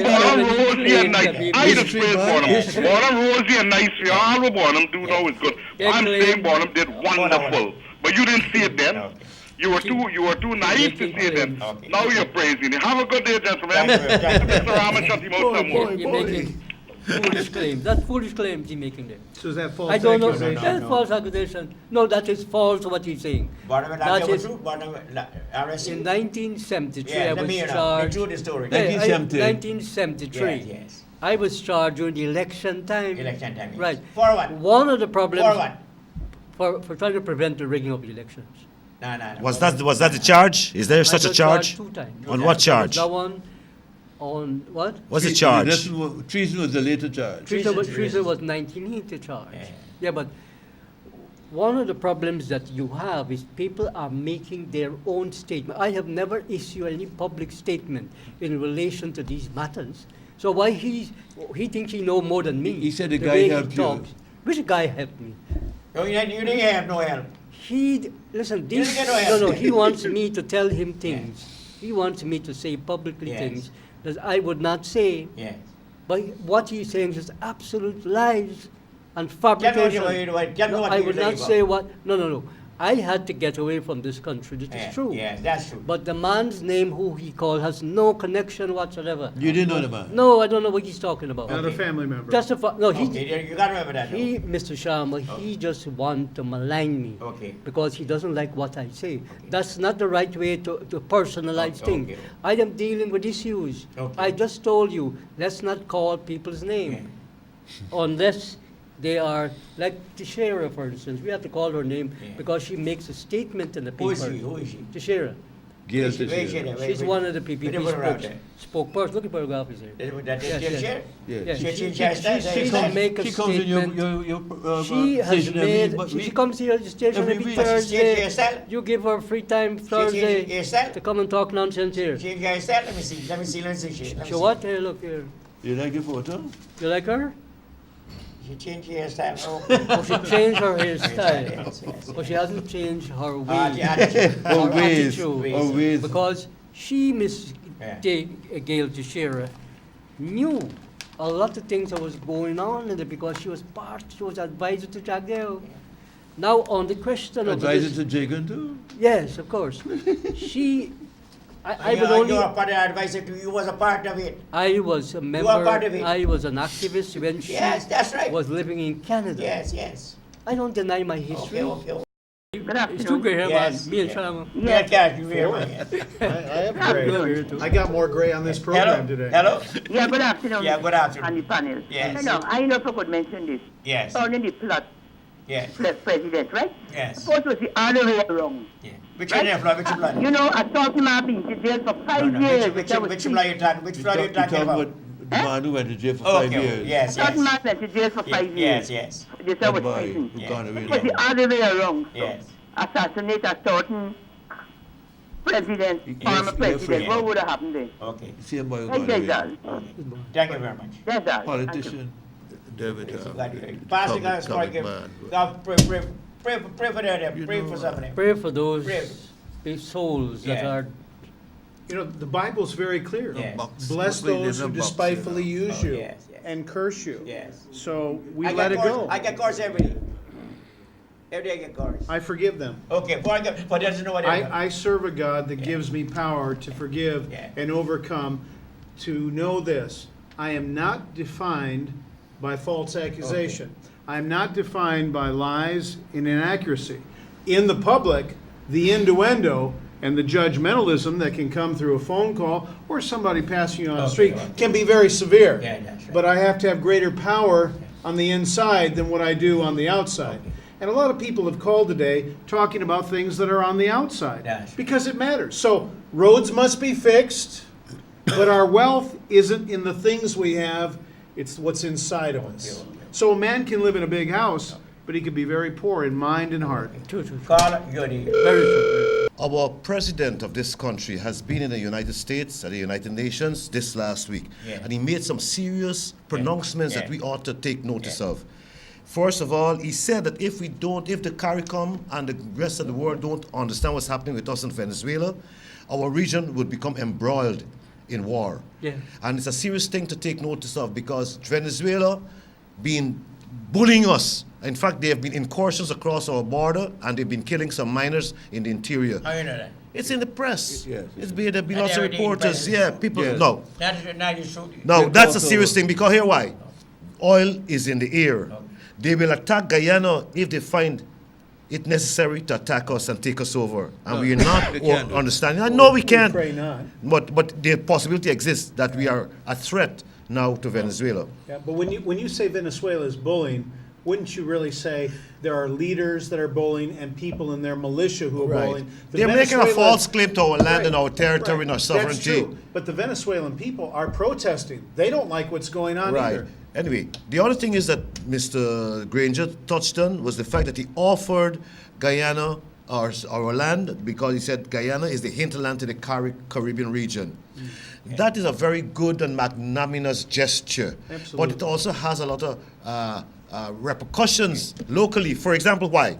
Barnum, Rosie, and Nice. I just praise Barnum. Barnum, Rosie, and Nice. All what Barnum do now is good. I'm saying Barnum did wonderful. But you didn't see it then. You were too naive to see it then. Now you're praising it. Have a good day, gentlemen. Mr. Rahman, shut him out some more. You're making foolish claims. That's foolish claims he's making there. So is that false I don't know. accusation? That's false accusation. No, that is false what he's saying. That is, in 1973, I was charged. True the story. Yeah, 1970. 1973. Yes. I was charged during the election time. Election time, yes. Right. For what? One of the problems. For what? For trying to prevent the rigging of the elections. No. Was that the charge? Is there such I a was charge? charged 2 times. On what charge? That one, On what? What's the charge? Treason was the later charge. Treason was 19 to charge. Yeah, but one of the problems that you have is people are making their own statement. I have never issued any public statement in relation to these matters. So why he thinks he know more than me? He said the the guy way he helped you. talks. Which guy helped me? No, you didn't have no help. Listen. You didn't get no help. No. He wants me to tell him things. He wants me to say publicly things that I would not say. Yes. But what he's saying is absolute lies and fabrication. No, I would not say what. No. I had to get away from this country. This is true. Yes, that's true. But the man's name, who he called, has no connection whatsoever. You didn't know the man? No, I don't know what he's talking about. Another family member. No, you got to remember that. Mr. Sharma, he just wants to malign me. Okay. Because he doesn't like what I say. That's not the right way to personalize things. I am dealing with issues. I just told you, let's not call people's name. Unless they are, like Teixeira, for instance. We have to call her name because she makes a statement in the paper. Who is she? Teixeira. Gail Teixeira. She's one of the PPP spokesperson. Look at her office here. She can make a statement. She comes here to the station every Thursday. You give her free time Thursday to come and talk nonsense here. Change your hairstyle? Let me see. So what? Here, look here. You like the photo? You like her? She changed her hairstyle. Oh, she changed her hairstyle. But she hasn't changed her ways. Her ways. Because she, Miss Gail Teixeira, knew a lot of things that was going on in it because she was advisor to Jagdeo. Now on the question of advisor to Jagan too? Yes, of course. I would only. You were part of the advisor too. You was a part of it. I was a member. You were part of it. I was an activist when she that's right. was living in Canada. Yes. I don't deny my history. Okay. It's too great, me and Sharma. I got more gray on this program today. Hello? Yeah, good afternoon. Yeah, good afternoon. And the panel. Yes. Hello, I know if I could mention this. Yes. Only the plot. Yes. President, right? Yes. Suppose it was the other way around. Yeah. Which blood? You know, I thought him I've been to jail for 5 years. Which blood you talking? Which blood you talking about? The man who went to jail for 5 years. Yes. That man went to jail for 5 years. Yes. This I was thinking. It was the other way around. Yes. Assassinate a certain president, former president. What would have happened then? Okay. Same boy. Thank you very much. That's all. Politician. David. Passing us for pray for them. Pray for somebody. Pray for those souls that are. You know, the Bible's very clear. Yes. Bless those who despitefully use you and curse you. Yes. So we let it go. I get course every day. Every day I get course. I forgive them. Okay, but doesn't know what I serve a God that gives me power to forgive and overcome, to know this. I am not defined by false accusation. I am not defined by lies and inaccuracy. In the public, the innuendo and the judgmentalism that can come through a phone call or somebody passing you on the street can be very severe. Yeah, that's right. But I have to have greater power on the inside than what I do on the outside. And a lot of people have called today talking about things that are on the outside because it matters. So roads must be fixed, but our wealth isn't in the things we have, it's what's inside of us. So a man can live in a big house, but he could be very poor in mind and heart. Very true. Our president of this country has been in the United States at the United Nations this last week, and he made some serious pronouncements that we ought to take notice of. First of all, he said that if the CARICOM and the rest of the world don't understand what's happening with us in Venezuela, our region would become embroiled in war. Yeah. And it's a serious thing to take notice of because Venezuela been bullying us. In fact, there have been incursions across our border and they've been killing some miners in the interior. How you know that? It's in the press. Yes. There been lots of reporters. Yeah, people. Yes. No. Now No, that's a serious thing because here why? Oil is in the air. They will attack Guyana if they find it necessary to attack us and take us over. And we are not understanding. I know we can't. Pray not. But the possibility exists that we are a threat now to Venezuela. Yeah, but when you say Venezuela is bullying, wouldn't you really say there are leaders that are bullying and people in their militia who are Right. bullying? The They're making a Venezuelan- false claim to our land and Right, our territory and our That's sovereignty. true. But the Venezuelan people are protesting. They don't like what's going on Right. either. Anyway, the other thing is that Mr. Granger touched on was the fact that he offered Guyana our land because he said Guyana is the hinterland to the Caribbean region. That is a very good and magnanimous gesture. Absolutely. But it also has a lot of repercussions locally. For example, why?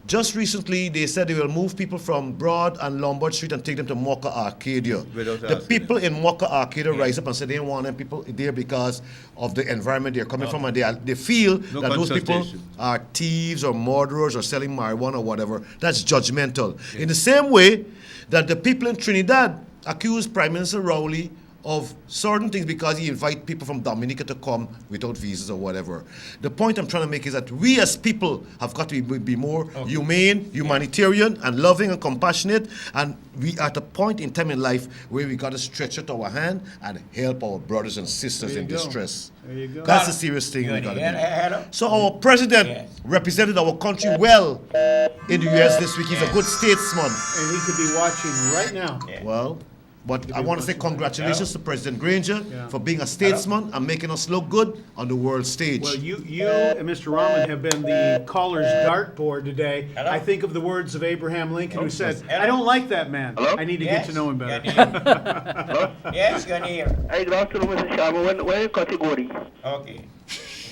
Just recently, they said they will move people from Broad and Lombard Street and take them to Mocha Arcadia. Without The asking people in Mocha Arcadia rise up and say they don't want them people there because of the environment they're coming from, and they feel No that those people consultation. are thieves or murderers or selling marijuana or whatever. That's judgmental. In the same way that the people in Trinidad accuse Prime Minister Rowley of certain things because he invite people from Dominica to come without visas or whatever. The point I'm trying to make is that we as people have got to be more humane, humanitarian, and loving and compassionate. And we are at a point in time in life where we got to stretch out our hand and help our brothers and sisters There in you go. distress. There you go. That's a serious thing we Good. got to Hello? do. So our president represented our country well in the U.S. this week. He's a good statesman. And he could be watching right now. Well, but I want to say congratulations to President Granger Yeah. for being a statesman and making us look good on the world stage. Well, you and Mr. Rahman have been the caller's dartboard today. Hello? I think of the words of Abraham Lincoln, who said, Hello? "I don't like that man. Hello? I need to Yes, get to know him better." Yes, you're here. Hey, good afternoon, Mr. Sharma. When you cut your goatee? Okay.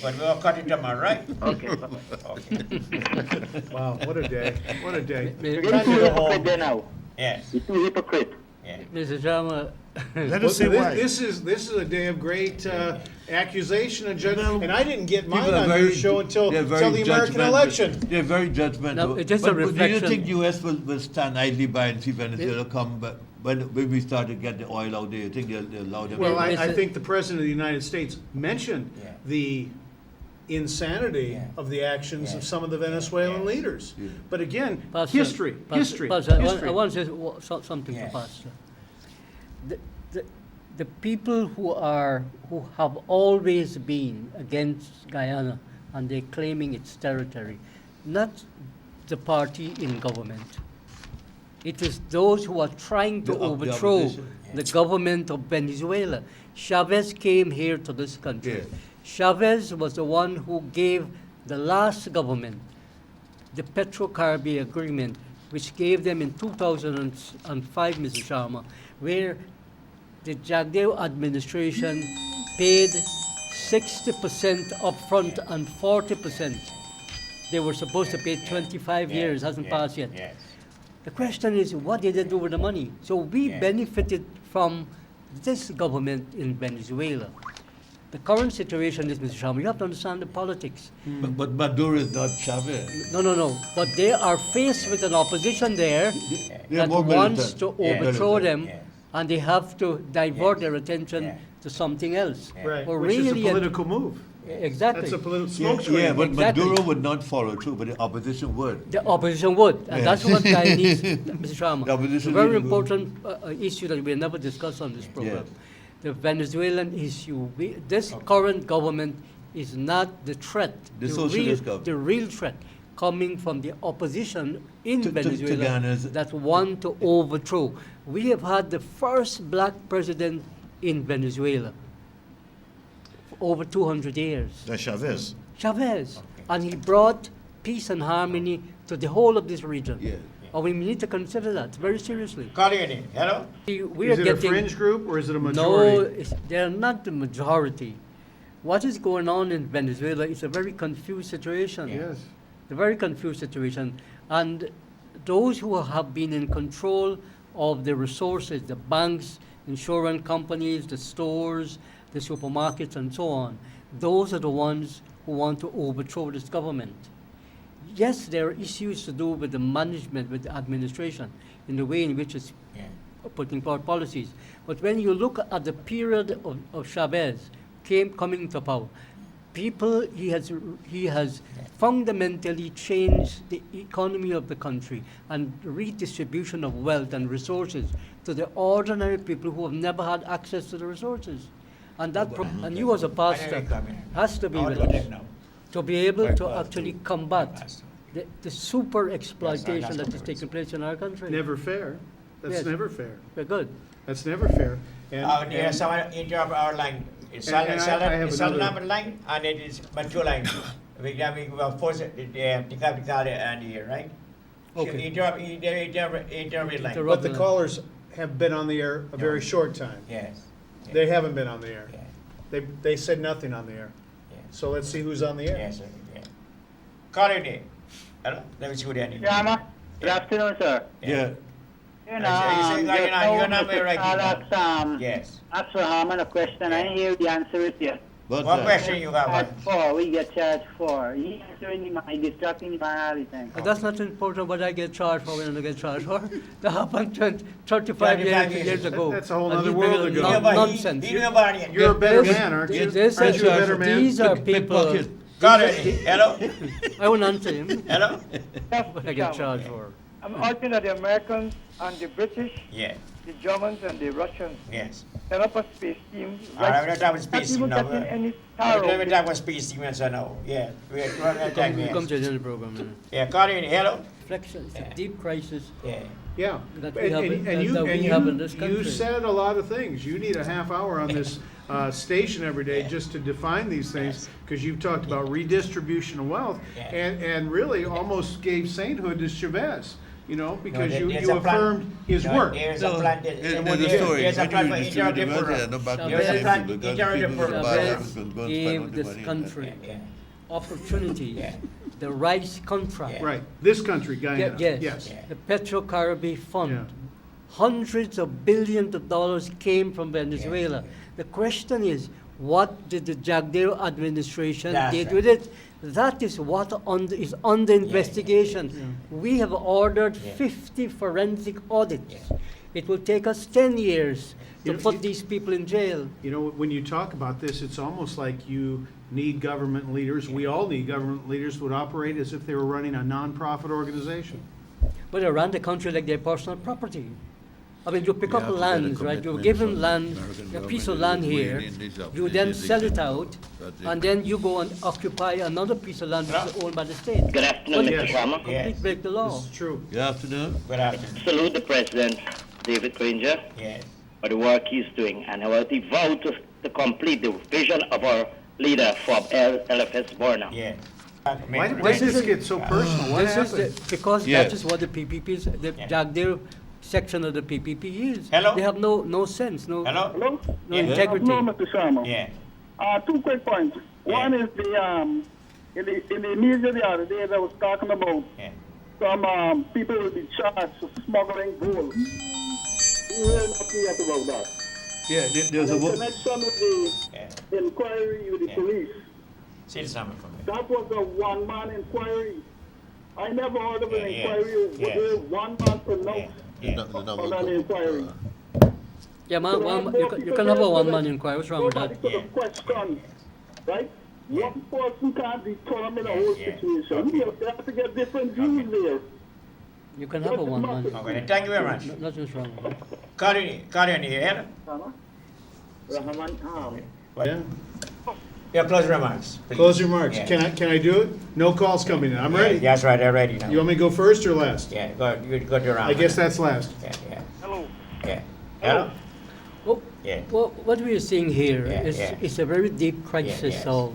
But we'll cut it tomorrow, right? Okay. Okay. Wow, what a day! What a day! You're You're Time too to go hypocrite home. there now. Yes. You're too hypocrite. Yeah. Mr. Sharma, Let Well, us say why. this is a day of great accusation and judgment, and I didn't get mine People are on your show until they're very the American judgmental. election. They're very judgmental. No, it's just a but do you reflection. think U.S. will stand idly by and see Venezuela come? But when we start to get the oil out there, you think they'll allow them? Well, to- I think the President of the United States mentioned Yeah. the insanity Yeah. of the actions Yeah. of some of the Venezuelan Yeah. leaders. But again, Pastor, history. Pastor, I want to say something Yes. to Pastor. The people who have always been against Guyana and they're claiming its territory, not the party in government. It is those who are trying to The overthrow opposition. the government of Venezuela. Chavez came here to this country. Yes. Chavez was the one who gave the last government the Petro-Caribbean Agreement, which gave them in 2005, Mr. Sharma, where the Jagdeo administration paid 60% upfront and 40%. They were supposed to pay 25 years, hasn't passed yet. Yes. The question is, what did they do with the money? So we Yeah. benefited from this government in Venezuela. The current situation is, Mr. Sharma, you have to understand the politics. But Maduro is not Chavez. No. But they are faced with an opposition there They're that more wants militant. to Yeah. overthrow them, Yes. and they have to divert Yes. their attention Yeah. to something else. Right, Or which is a really, political move. Exactly. That's a political Yeah, smoke screen. yeah, but Exactly. Maduro would not follow through, but the opposition would. The opposition would, and that's what I need, Mr. Sharma. The opposition a very need to go. important issue that we never discussed on this program. The Venezuelan issue. This current government is not the threat. The socialist government. The real threat coming from the opposition in To Venezuela Ghana's- that want to overthrow. We have had the first black president in Venezuela for over 200 years. That's Chavez. Chavez. And he brought peace and harmony to the whole of this region. Yeah. And we need to consider that very seriously. Calling it in. Hello? We Is are it a getting, fringe group or is it a no, majority? they're not the majority. What is going on in Venezuela is a very confused situation. Yes. A very confused situation. And those who have been in control of the resources, the banks, insurance companies, the stores, the supermarkets, and so on, those are the ones who want to overthrow this government. Yes, there are issues to do with the management, with the administration, in the way in which it's Yeah. putting forward policies. But when you look at the period of Chavez coming to power, he has fundamentally changed the economy of the country and redistribution of wealth and resources to the ordinary people who have never had access to the resources. And that, and you as a pastor, has to be with us. to be able Right, to right. actually combat the super exploitation that is taking place in our country. Never fair. That's Yes. never fair. We're good. That's never fair. And, There's someone interrupt our line. It's And I have it's another- number line and it is mature line. We will force it to have the call and here, right? Okay. Interrupt line. but the callers have been on the air a very short time. Yes. They haven't been on the air. Yeah. They said nothing on the air. Yeah. So let's see who's on the air. Yes, sir. Yeah. Call it in. Hello? Let me see who they are. Shama, good afternoon, sir. Yeah. You say, just you're now, not very Mr. right, Alex, Yes. asked Rahman a question. I didn't hear the answer it yet. But, What question you have? Charged for, we get charged for. He answering the man, distracting the man all the time. That's not important what I get charged for when I get charged for. That happened 35 25 years ago. That's a whole And other he's world bringing ago. Nonsense. He knew about it. You're a better This- man, aren't you? this- Aren't you a better man? These are people. Pickpocket. Call it in. Hello? I won't answer him. Hello? What I get charged for. I'm arguing that the Americans and the British, Yeah. the Germans and the Russians Yes. set up a space team. All right, we're not talking space team not now. even getting any Let me thorough. talk about space team and so now. Yeah. We're running out of time. We come Yes. to the end of the program. Yeah, call it in. Hello? Reflection. It's Yeah. a deep crisis. Yeah. Yeah. That we have in- that you, we have in this you country. said a lot of things. You need a half hour on this station every day just to define these things, because you've talked about redistribution of wealth, Yeah. and really almost gave sainthood to Chavez, because there- you there's a plan. affirmed his No, work. There's No, a plan. there's There's a there's story. a When plan you for distribute the interactive wealth, program. no back to There's the a same plan people, because interactive people with program. bad Chavez habits will go and spend all gave the this money. country Yeah. opportunity, Yeah. the rice contract, Yeah. Right, this country, Guyana. yes, Yes. Yeah. the Petro-Caribbean Fund. Yeah. Hundreds of billions of dollars came from Venezuela. The question is, what did the Jagdeo administration That's did right. with it? That is what is under investigation. We have ordered Yeah. 50 forensic audits. Yeah. It will take us 10 years to You- put these people in jail. When you talk about this, it's almost like you need government leaders, we all need government leaders who would operate as if they were running a nonprofit organization. But they run the country like their personal property. I mean, you pick You up have to get a lands, right? You're commitment given from land, American a piece of government land that here, we need these you then opportunities. sell it out, That's it. and then you go and occupy another piece of land which is owned by the state. Good afternoon, Well, Mr. it's Sharma. a complete break the law. This is true. Good afternoon. Good afternoon. Salute the President, David Granger, Yes. for the work he's doing, and how he vowed to complete the vision of our leader from LFS Borna. Yeah. Why did this get so personal? What This is happened? because Yeah. that is what the PPPs, the Yeah. Jagdeo section of the PPP is. Hello? They have no sense, no Hello? Hello? no Yeah. integrity. No, Mr. Sharma. Yeah. Two quick points. One is in the media the other day that was talking about Yeah. some people will be charged for smuggling gold. We heard nothing yet about that. Yeah, there's a In wo- connection with the Yeah. inquiry with the Yeah. police, See the number from me. that was a one-man inquiry. I never heard of an Yeah, yeah. inquiry with Yeah. a one-man pronounced Yeah. on an inquiry. Yeah, man, you can have a one-man inquiry. What's wrong with Nobody that? could have questioned, right? Yeah. One person can't determine a Yeah, whole yeah. situation. Okay. You have to get different views there. You can have a one-man. Okay, thank you very much. Nothing's wrong with that. Call in here. Rahman, Yeah. Your closing remarks. please. Close your remarks. Yeah. Can I do it? No calls coming in. I'm Yeah, ready. That's right, I'm ready now. You want me to go first or last? Yeah, go to round. I guess that's last. Yeah, yeah, Hello. yeah. Hello? Well, Yeah. well, what we are seeing here Yeah, is yeah. is a very deep crisis yes. of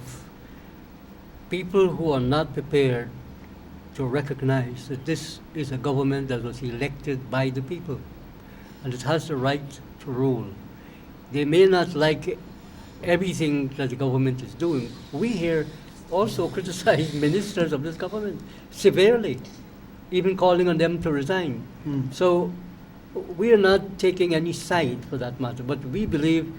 people who are not prepared to recognize that this is a government that was elected by the people and it has the right to rule. They may not like everything that the government is doing. We here also criticize ministers of this government severely, even calling on them to resign. So we are not taking any side for that matter, but we believe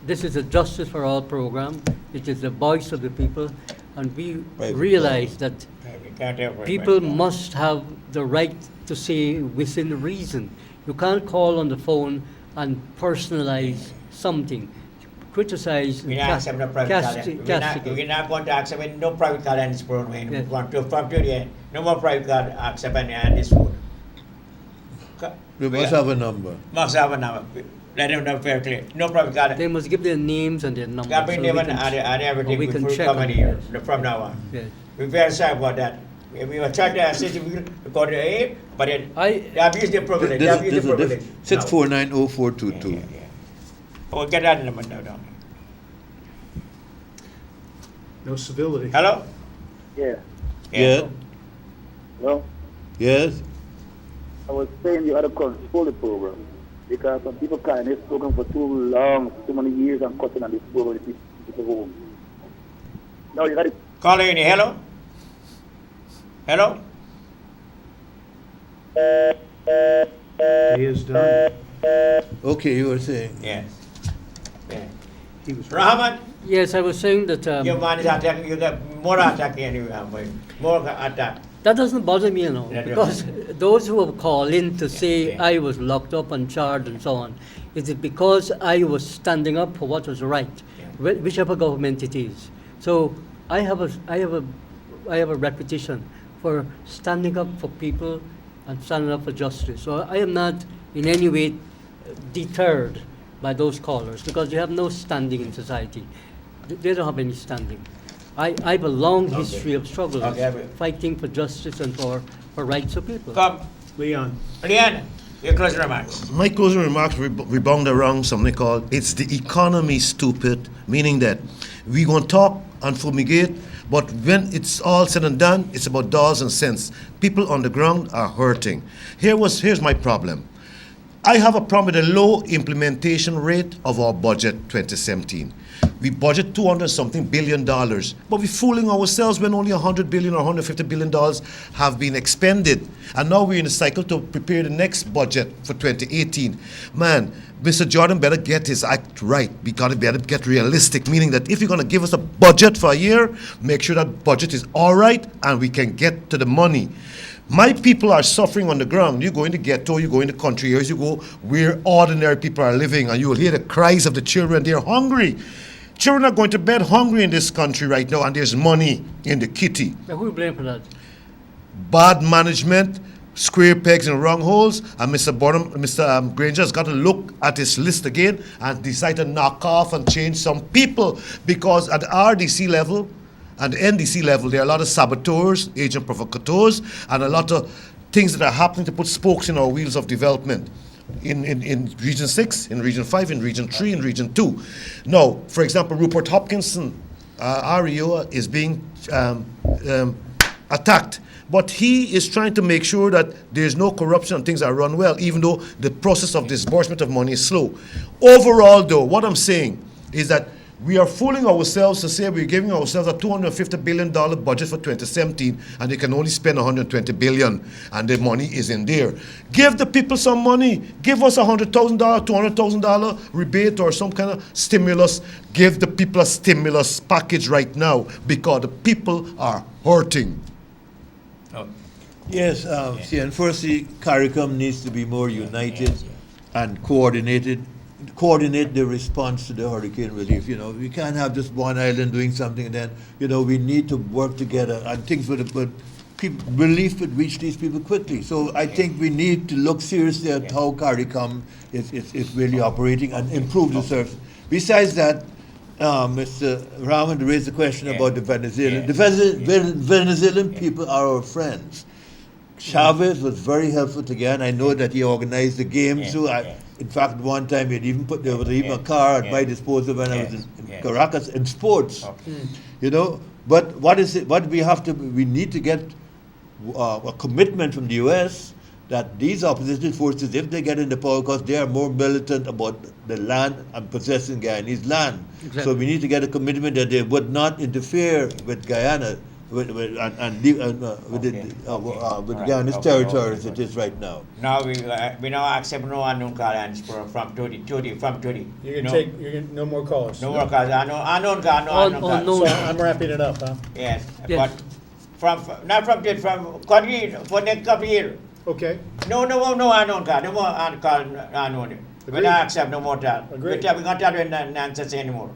this is a Justice for All program. It is the voice of the people, and we Right. realize that We can't have it, people right? must have the right to say within reason. You can't call on the phone and personalize something, criticize, We not accept no private call. castigate. We're not going to accept no private call in this program. We Yes. want to from today, no more private call accept in this food. we must have a number. Must have a number. Let them know very clear. No problem. Got They it. must give their names and their numbers. Got me so name we and can and everything we can before check coming on it, here yes. from now on. Yes. We're very sorry about that. We were trying to assist you because the aid, but they abuse their privilege. They abuse their privilege. No. 6490422. We'll get that in a minute now. Down. No civility. Hello? Yeah. Yeah. Well, Yes. I was saying you had to control the program because some people carrying this program for too long, too many years and cutting on this program to keep people home. No, you got to Call in. Hello? Hello? He is done. Okay, you were saying. Yes. Yeah. He was Rahman, Yes, I was saying that your man is attacking. You got more attack anyway. More attack. that doesn't bother me, That because those who have called in to say I was locked up and charged and so on, is it because I was standing up for what was right, whichever government it is. So I have a reputation for standing up for people and standing up for justice. So I am not in any way deterred by those callers because they have no standing in society. They don't have any standing. I have a long history of struggle, fighting for justice and for rights of people. Come. Leon. Leanne, your closing remarks. My closing remarks rebound around something called it's the economy, stupid, meaning that we gonna talk and fumigate, but when it's all said and done, it's about dollars and cents. People on the ground are hurting. Here's my problem. I have a problem with the low implementation rate of our budget 2017. We budget 200-something billion dollars, but we're fooling ourselves when only 100 billion or 150 billion dollars have been expended. And now we're in a cycle to prepare the next budget for 2018. Man, Mr. Jordan better get his act right. We gotta better get realistic, meaning that if you're gonna give us a budget for a year, make sure that budget is all right and we can get to the money. My people are suffering on the ground. You go in the ghetto, you go in the country areas, you go where ordinary people are living, and you will hear the cries of the children. They're hungry. Children are going to bed hungry in this country right now, and there's money in the kitty. Now, who blame for that? Bad management, square pegs in round holes, and Mr. Granger has got to look at his list again and decide to knock off and change some people, because at the RDC level and the NDC level, there are a lot of saboteurs, agent provocateurs, and a lot of things that are happening to put spokes in our wheels of development. In Region 6, in Region 5, in Region 3, in Region 2. Now, for example, Rupert Hopkinson, REO, is being attacked. But he is trying to make sure that there's no corruption and things are run well, even though the process of disbursement of money is slow. Overall, though, what I'm saying is that we are fooling ourselves to say we're giving ourselves a $250 billion budget for 2017, and they can only spend $120 billion, and the money is in there. Give the people some money. Give us $100,000, $200,000 rebate or some kind of stimulus. Give the people a stimulus package right now, because the people are hurting. Yes, see, and firstly, CARICOM needs to be more united and coordinate the response to the hurricane relief. You know, we can't have just one island doing something and then, you know, we need to work together and things would relief would reach these people quickly. So I think we need to look seriously at how CARICOM is really operating and improve the service. Besides that, Mr. Rahman raised the question about the Venezuelan. The Venezuelan people are our friends. Chavez was very helpful to Guyana. I know that he organized the games too. In fact, one time there was even a car at my disposal when I was in Caracas in sports. You know, but we need to get a commitment from the U.S. that these opposition forces, if they get into power, because they are more militant about the land and possessing Guyanese land. Exactly. So we need to get a commitment that they would not interfere with Guyana with Guyana's territory as it is right now. Now we now accept no unknown callers from 20. You can take no more calls. No more calls. Unknown call. So I'm wrapping it up, huh? Yes. But from country for next couple of years. Okay. No unknown call. No more call unknown. We don't accept no more that. We're not telling nonsense anymore.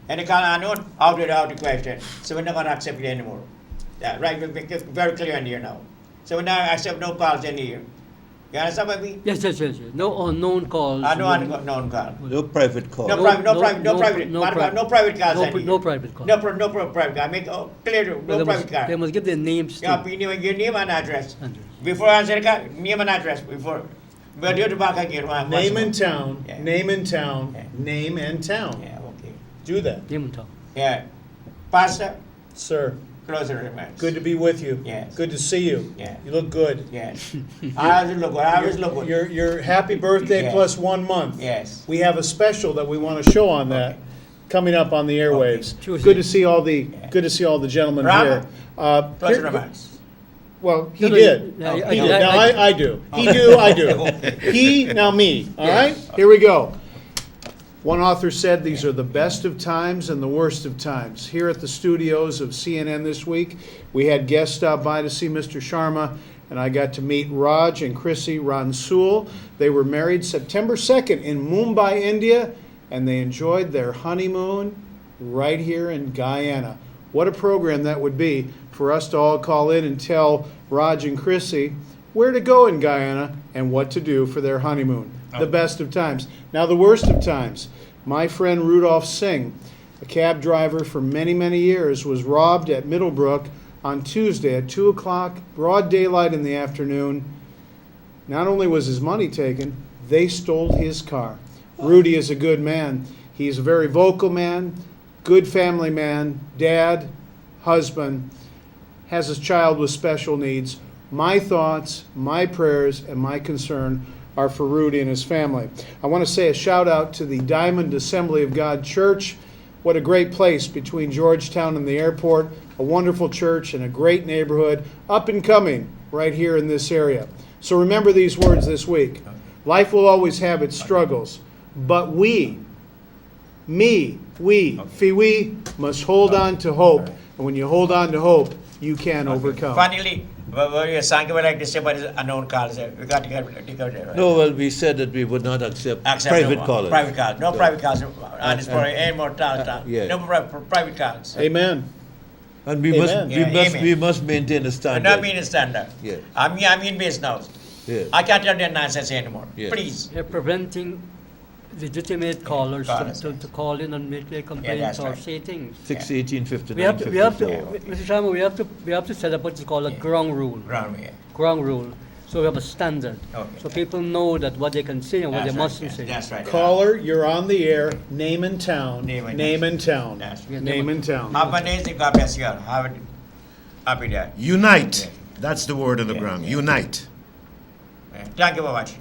Any call unknown, out the question. So we're not going to accept it anymore. Yeah, right, we're very clear in here now. So we now accept no calls in here. You understand what I mean? Yes. No unknown calls. No unknown call. No private call. No private calls. No private calls. No private call. I make clear. No private call. They must give their names. Yeah, your name and address. Before answer the call, name and address. Before. But you're back again. Name and town. Yeah. Name and town. Yeah. Name and town. Yeah, okay. Do that. Name and town. Yeah. Pastor, Sir, closing remarks. good to be with you. Yes. Good to see you. Yeah. You look good. Yes. I always look good. I always look good. Your happy birthday Yeah. plus 1 month. Yes. We have a special that we want to show on that Okay. coming up on the airwaves. Tuesday. Good to see all the good to see all the gentlemen Ram, here. Closing Here- remarks. Well, he No, did. no, He I- did. I- Now I- I do. He do. I do. He now me. All right. Here we go. One author said these are the best of times and the worst of times. Here at the studios of CNN this week, we had guests stop by to see Mr. Sharma, and I got to meet Raj and Chrissy Ransool. They were married September 2nd in Mumbai, India, and they enjoyed their honeymoon right here in Guyana. What a program that would be for us to all call in and tell Raj and Chrissy where to go in Guyana and what to do for their honeymoon. The best of times. Now the worst of times. My friend Rudolph Singh, a cab driver for many, many years, was robbed at Middlebrook on Tuesday at 2 o'clock, broad daylight in the afternoon. Not only was his money taken, they stole his car. Rudy is a good man. He's a very vocal man, good family man, dad, husband, has a child with special needs. My thoughts, my prayers, and my concern are for Rudy and his family. I want to say a shout out to the Diamond Assembly of God Church. What a great place between Georgetown and the airport. A wonderful church in a great neighborhood, up and coming right here in this area. So remember these words this week. Life will always have its struggles, but we must hold on to hope. And when you hold on to hope, you can overcome. Finally, what you sang about like this about unknown calls. We got to get it. Right? No, well, we said that we would not accept private callers. Private calls. No So- private calls. And it's for any more time. Yeah. No private calls. Amen. And we Amen. we must maintain a I'm standard. not being a standard. Yeah. I'm in base now. Yeah. I can't tell that nonsense anymore. Yeah. Please. They're preventing legitimate callers Callers, to call in and make their complaints that's or right. say things. 6/18/59. We have to, 54. Mr. Sharma, we have to set up what's called a ground rule. Ground, yeah. Ground rule. So we have a standard. Okay. So people know that what they can say and what That's they right, mustn't yeah. say. That's right. Caller, you're on the air. Name and town. Name and Name and town. That's right. Yeah, Name and town. Have a nice day. God bless you all. Have a happy day. Unite. Yeah. That's the word on the Yeah, ground. yeah. Unite. Thank you very much.